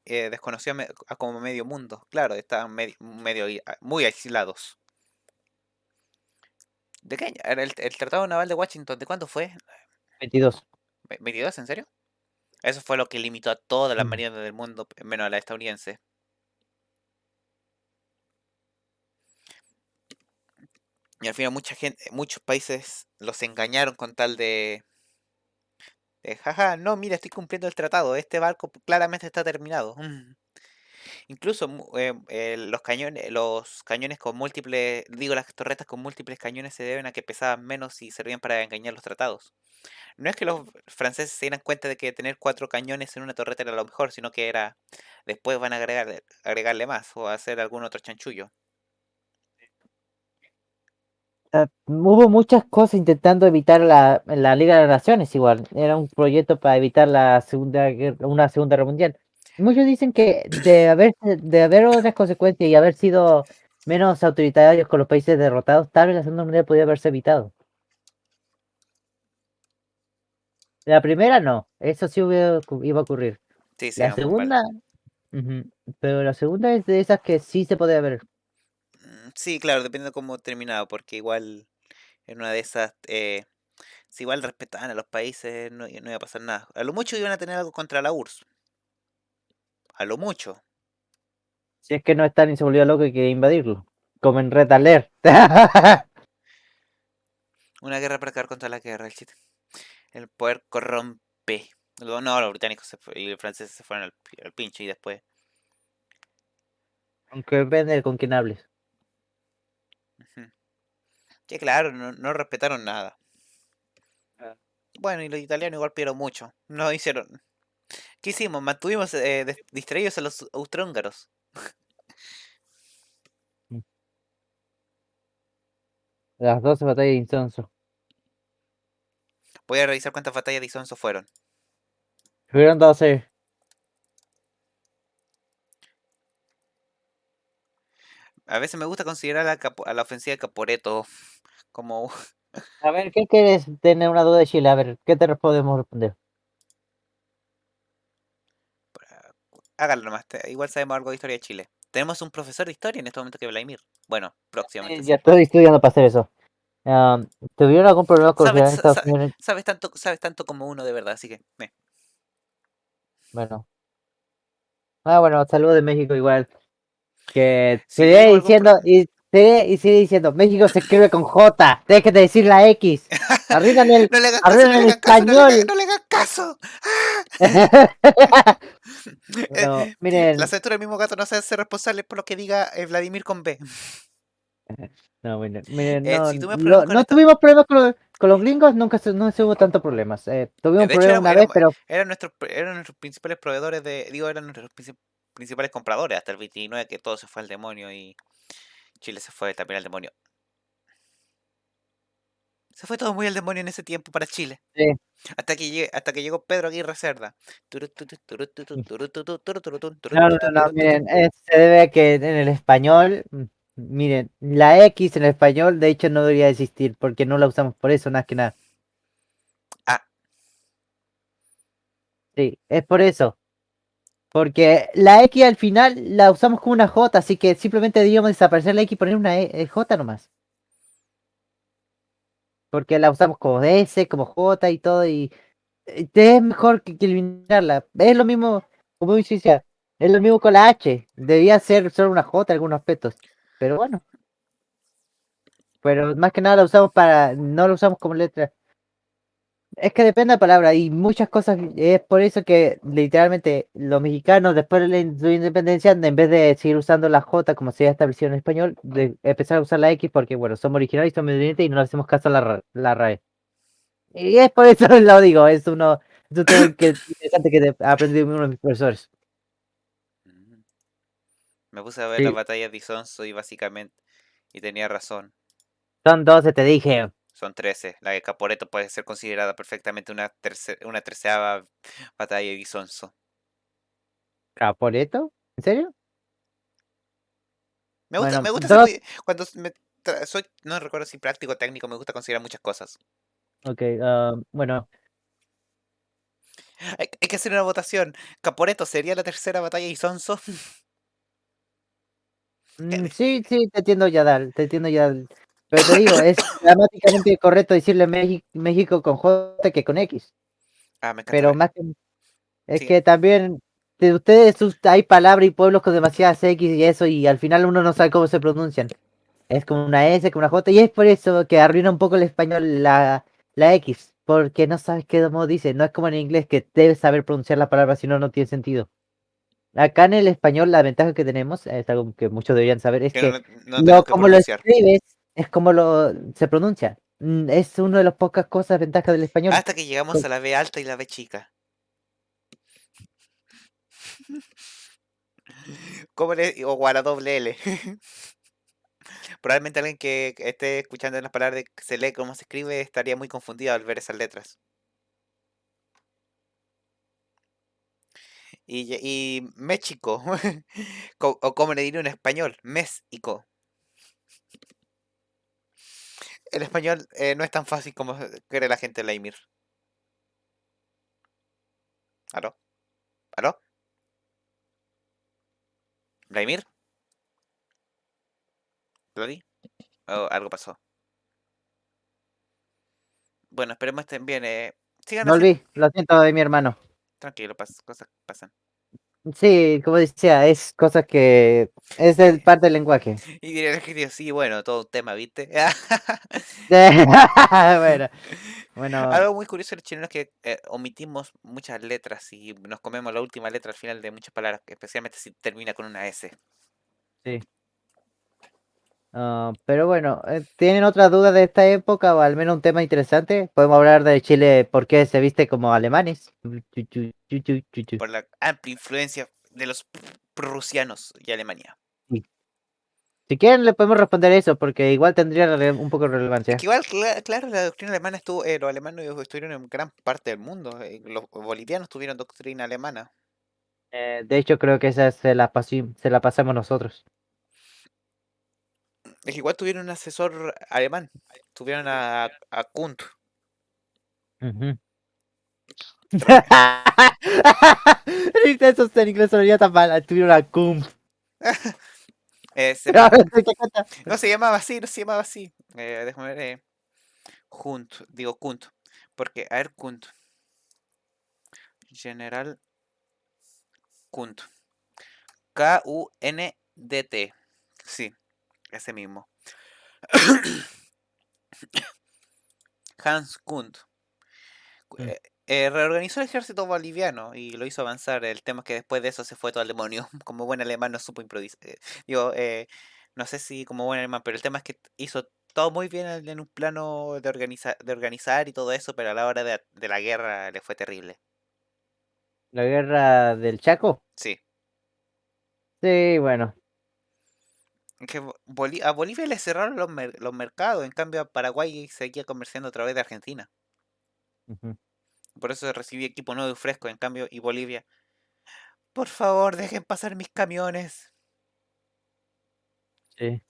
desconoció a como medio mundo. Claro, estaban muy aislados. ¿De qué año? Era el Tratado Naval de Washington, ¿de cuándo fue? 22. ¿22? ¿En serio? Eso fue lo que limitó a todas las Mm. marinas del mundo, menos a la estadounidense. Y al final muchos países los engañaron con tal jaja, no, mira, estoy cumpliendo el tratado, este barco claramente está terminado. Incluso los cañones con múltiples, digo, las torretas con múltiples cañones se deben a que pesaban menos y servían para engañar los tratados. No es que los franceses se dieran cuenta de que tener 4 cañones en una torreta era lo mejor, sino que después van a agregarle más o hacer algún otro chanchullo. Hubo muchas cosas intentando evitar la Liga de las Naciones igual. Era un proyecto para evitar una segunda guerra mundial. Muchos dicen que de haber otras consecuencias y haber sido menos autoritarios con los países derrotados, tal vez la segunda guerra mundial podría haberse evitado. La primera no, eso sí iba a ocurrir. Sí, La sería muy mal. segunda, ujú, pero la segunda es de esas que sí se puede haber. Sí, claro, depende de cómo terminado, porque igual en una de esas, si igual respetaban a los países, no, no iba a pasar nada. A lo mucho iban a tener algo contra la URSS. A lo mucho. Si es que no están y se volvió loco y quiere invadirlo. Como en Red Alert. Una guerra para acabar contra la guerra, el chiste. El poder corrompe. No, los británicos y los franceses se fueron al pincho y después. Aunque depende de con quién hables. Ujú. Que claro, no, no respetaron nada. Ah. Bueno, y los italianos igual pidieron mucho. No hicieron. ¿Qué hicimos? Mantuvimos distraídos a los austrohúngaros. Las 12 batallas de Insonso. Voy a revisar cuántas batallas de Isonzo fueron. Fueron 12. A veces me gusta considerar a la ofensiva de Caporetto como... A ver, ¿qué quieres tener una duda de Chile? A ver, ¿qué te podemos responder? Hágalo nomás, igual sabemos algo de historia de Chile. Tenemos un profesor de historia en este momento que es Vladimir. Bueno, próximamente Ya sí. estoy estudiando para hacer eso. ¿Tuvieron algún problema con Sabes, los Estados Unidos? sabes tanto como uno de verdad, así que... Bueno. Ah, bueno, saludos de México igual. Que Si sigue tuvimos algún... diciendo, y sigue diciendo, México se escribe con J, deje de decir la X. No le hagan caso, no Arruinan le el hagan caso, español. no le hagan caso. Bueno, miren, La censura del mismo gato no se hace responsable por lo que diga Vladimir con B. no, miren, no, Si tuvimos problemas con no esto... tuvimos problemas con los gringos, nunca no se hubo tantos problemas. Tuvimos De hecho, problemas una vez, pero eran nuestros principales proveedores de... Digo, eran nuestros principales compradores hasta el 29 que todo se fue al demonio y Chile se fue también al demonio. Se fue todo muy al demonio en ese tiempo para Chile. sí. Hasta que llegó Pedro Aguirre Cerda. No, no, no, miren, se debe a que en el español, miren, la X en el español de hecho no debería existir porque no la usamos por eso, más que nada. Ah, Sí, es por eso. Porque la X al final la usamos como una J, así que simplemente deberíamos desaparecer la X y poner una J nomás. Porque la usamos como S, como J y todo, y es mejor que eliminarla. Es lo mismo, como decía, es lo mismo con la H. Debía ser solo una J en algunos aspectos. Pero bueno, pero más que nada la usamos no la usamos como letra. Es que depende de la palabra y muchas cosas, es por eso que literalmente los mexicanos después de su independencia, en vez de seguir usando la J como se había establecido en español, de empezar a usar la X porque bueno, somos originales y somos independientes y no le hacemos caso a la RAE. Y es por eso lo digo, es un tema interesante que aprendí de uno de mis profesores. me puse a ver las Sí, batallas de Isonzo y básicamente... Y tenía razón. son 12, te dije. Son 13. La de Caporeto puede ser considerada perfectamente una treceava batalla de Isonzo. ¿Caporeto? ¿En serio? Me Bueno, gusta ser dos, muy... Cuando soy, no recuerdo si práctico o técnico, me gusta considerar muchas cosas. ok, bueno. Hay que hacer una votación. ¿Caporeto sería la tercera batalla de Isonzo? Sí, sí, te entiendo ya, Dal, te entiendo ya. Pero te digo, es gramáticamente correcto decirle México con J que con X. Ah, me encanta Pero ver. más que es Sigue. que también de ustedes hay palabras y pueblos con demasiadas X y eso, y al final uno no sabe cómo se pronuncian. Es como una S, como una J, y es por eso que arruina un poco el español la X, porque no sabes qué modo dice. No es como en inglés que debes saber pronunciar la palabra, si no, no tiene sentido. Acá en el español la ventaja que tenemos, es algo que muchos deberían saber, es Que que no tenemos que como lo pronunciar. escribes es como se pronuncia. Es una de las pocas cosas ventajas del español. Hasta que llegamos a la B alta y la B chica. O a la doble L. Probablemente alguien que esté escuchando las palabras de que se lee cómo se escribe estaría muy confundido al ver esas letras. Y México, o como le diría en español, México. El español no es tan fácil como cree la gente de Laimir. ¿Aló? ¿Aló? ¿Laimir? ¿Loli? ¿O algo pasó? Bueno, esperemos estén bien. Sigan haciendo... Volví, lo siento de mi hermano. Tranquilo, cosas pasan. Sí, como decía, es cosas que es el Eh, parte del lenguaje. y diré que sí, bueno, todo un tema, ¿viste? Bueno, bueno, Algo muy curioso de los chilenos es que omitimos muchas letras y nos comemos la última letra al final de muchas palabras, especialmente si termina con una S. sí. Pero bueno, ¿tienen otra duda de esta época o al menos un tema interesante? Podemos hablar de Chile, por qué se viste como alemanes. Sí. Por la amplia influencia de los prusianos y Alemania. Si quieren le podemos responder eso, porque igual tendría un poco de Es relevancia. que igual, claro, la doctrina alemana estuvo, los alemanes estuvieron en gran parte del mundo. Los bolivianos tuvieron doctrina alemana. De hecho, creo que esa se la pasamos nosotros. Es que igual tuvieron un asesor alemán. Tuvieron a Kunt. Ujú. Re- Eso en inglés sonaría tan mal. Tuvieron a cum. se me- ¿Te cuenta? no se llamaba así, no se llamaba así. Déjame ver. Digo Kunt. Porque, a ver, Kunt. General Kunt. Kundt. Sí, ese mismo. Hans Kunt. Mm. Reorganizó el ejército boliviano y lo hizo avanzar. El tema es que después de eso se fue todo al demonio. Como buen alemán no supo improvisar. Digo, no sé si como buen alemán, pero el tema es que hizo todo muy bien en un plano de organizar y todo eso, pero a la hora de la guerra le fue terrible. La guerra del Chaco. Sí. Sí, bueno. Es que a Bolivia le cerraron los mercados, en cambio a Paraguay seguía comerciando a través de Argentina. Ujú, Por eso recibí equipo nuevo y fresco, en cambio, y Bolivia. Por favor, dejen pasar mis camiones. sí.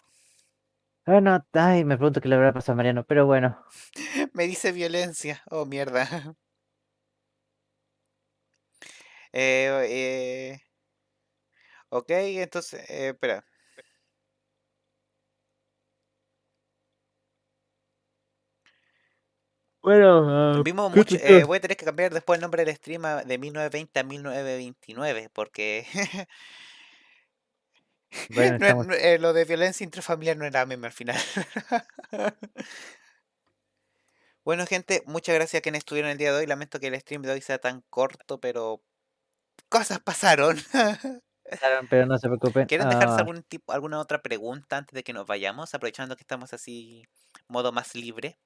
Bueno, ay, me pregunto qué le habrá pasado a Mariano, pero bueno. Me dice violencia. Oh, mierda. Eh, ok, entonces, espera. Bueno, Vimos ¿qué mucho. te quedas? Voy a tener que cambiar después el nombre del stream de 1920 a 1929, porque Bueno, estamos. lo de violencia intrafamiliar no era meme al final. Bueno, gente, muchas gracias a quienes estuvieron el día de hoy. Lamento que el stream de hoy sea tan corto, pero cosas pasaron. Pero no se preocupen. ¿Quieren dejarse alguna otra pregunta antes de que nos vayamos? Aprovechando que estamos así, modo más libre.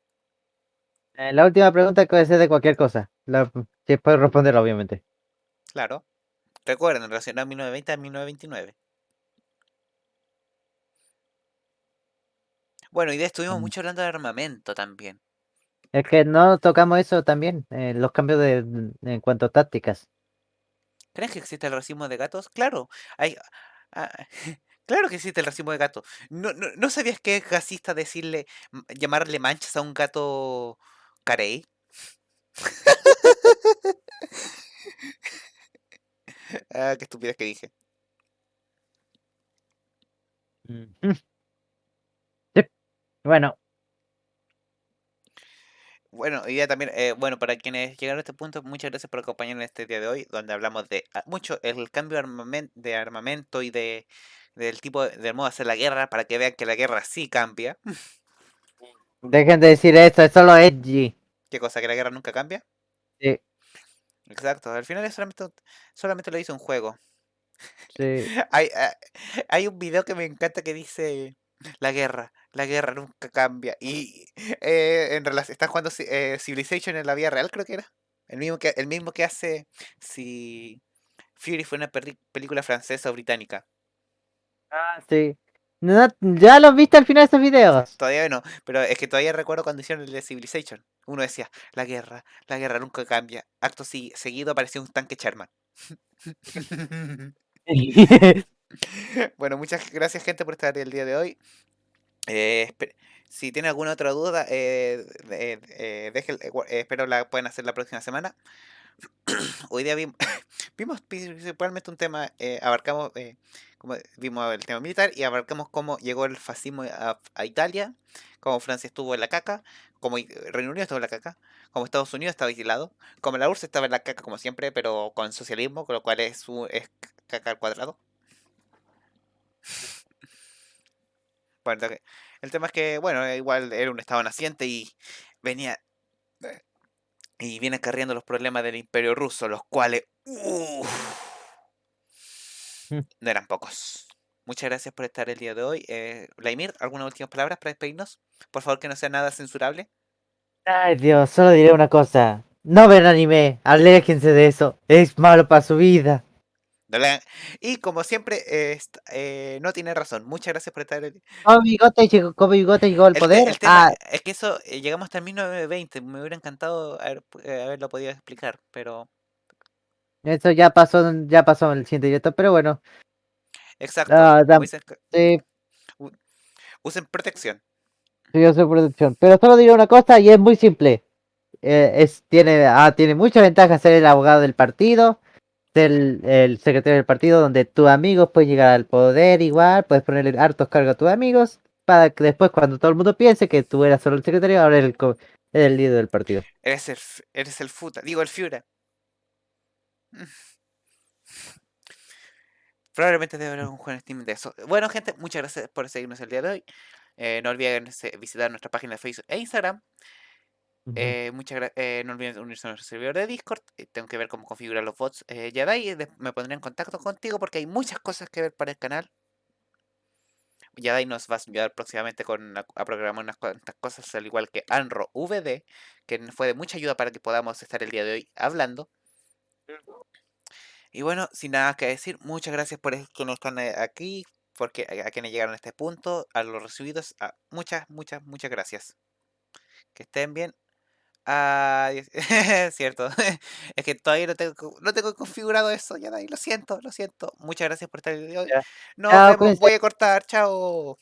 La última pregunta puede ser de cualquier cosa. Si puedo responderla, obviamente. Claro. Recuerden, relacionado a 1920 a 1929. Bueno, y de estuvimos Mm. mucho hablando de armamento también. Es que no tocamos eso también, los cambios en cuanto a tácticas. ¿Creen que existe el racismo de gatos? Claro. Hay, ah, claro que existe el racismo de gatos. ¿No sabías que es racista decirle, llamarle manchas a un gato carey? Ah, qué estupidez que dije. Mm. Sí. Bueno, Bueno, y ya también, bueno, para quienes llegaron a este punto, muchas gracias por acompañarnos en este día de hoy, donde hablamos de mucho el cambio de armamento y del tipo del modo de hacer la guerra, para que vean que la guerra sí cambia. dejen de decir eso, es solo edgy. ¿Qué cosa? ¿Que la guerra nunca cambia? Sí, Exacto, al final es solamente lo hizo un juego. sí. Hay un video que me encanta que dice la guerra nunca cambia. Y en relación, están jugando Civilization en la vida real, creo que era. El mismo que hace si Fury fue una película francesa o británica. Ah, sí. No, ¿ya los viste al final de esos videos? Todavía no, pero es que todavía recuerdo cuando hicieron el de Civilization. Uno decía, la guerra nunca cambia. Acto seguido apareció un tanque Sherman. Bueno, muchas gracias gente por estar el día de hoy. Si tienen alguna otra duda, espero la puedan hacer la próxima semana. Hoy día vimos principalmente un tema, abarcamos como vimos el tema militar y abarcamos cómo llegó el fascismo a Italia, cómo Francia estuvo en la caca, cómo Reino Unido estuvo en la caca, como Estados Unidos estaba aislado, como la URSS estaba en la caca como siempre, pero con socialismo, con lo cual es caca al cuadrado. Bueno, el tema es que, bueno, igual era un estado naciente y venía y viene acarreando los problemas del Imperio Ruso, los cuales no eran pocos. Muchas gracias por estar el día de hoy. Vladimir, ¿algunas últimas palabras para despedirnos? Por favor, que no sea nada censurable. Ay, Dios, solo diré una cosa. No ven anime, aléjense de eso. Es malo para su vida. Y como siempre, no tiene razón. Muchas gracias por estar. Como Bigote llegó al El poder. tema es que eso, llegamos hasta el 1920. Me hubiera encantado haberlo podido explicar, pero Eso ya pasó en el siguiente directo, pero bueno. exacto. Usen, Sí, usen protección. sí, yo soy producción. Pero solo diré una cosa y es muy simple. Tiene mucha ventaja ser el abogado del partido, ser el secretario del partido, donde tus amigos pueden llegar al poder igual, puedes ponerle hartos cargos a tus amigos, para que después cuando todo el mundo piense que tú eras solo el secretario, ahora eres el líder del partido. Eres el futa. Digo, el Fiura. Probablemente debe haber un juego en Steam de eso. Bueno, gente, muchas gracias por seguirnos el día de hoy. No olviden visitar nuestra página de Facebook e Instagram. No olviden unirse a nuestro servidor de Discord. Tengo que ver cómo configurar los bots. Ya de ahí me pondré en contacto contigo porque hay muchas cosas que ver para el canal. Ya de ahí nos vas a ayudar próximamente a programar unas cuantas cosas, al igual que Anro VD, que fue de mucha ayuda para que podamos estar el día de hoy hablando. Y bueno, sin nada que decir, muchas gracias por que no están aquí, porque a quienes llegaron a este punto, a los recibidos, muchas, muchas, muchas gracias. Que estén bien. Adiós. Cierto. Es que todavía no tengo configurado eso, ya de ahí, lo siento, lo siento. Muchas gracias por estar el día de hoy. Ya. Nos Chao, vemos, cuídense. voy a cortar, chao.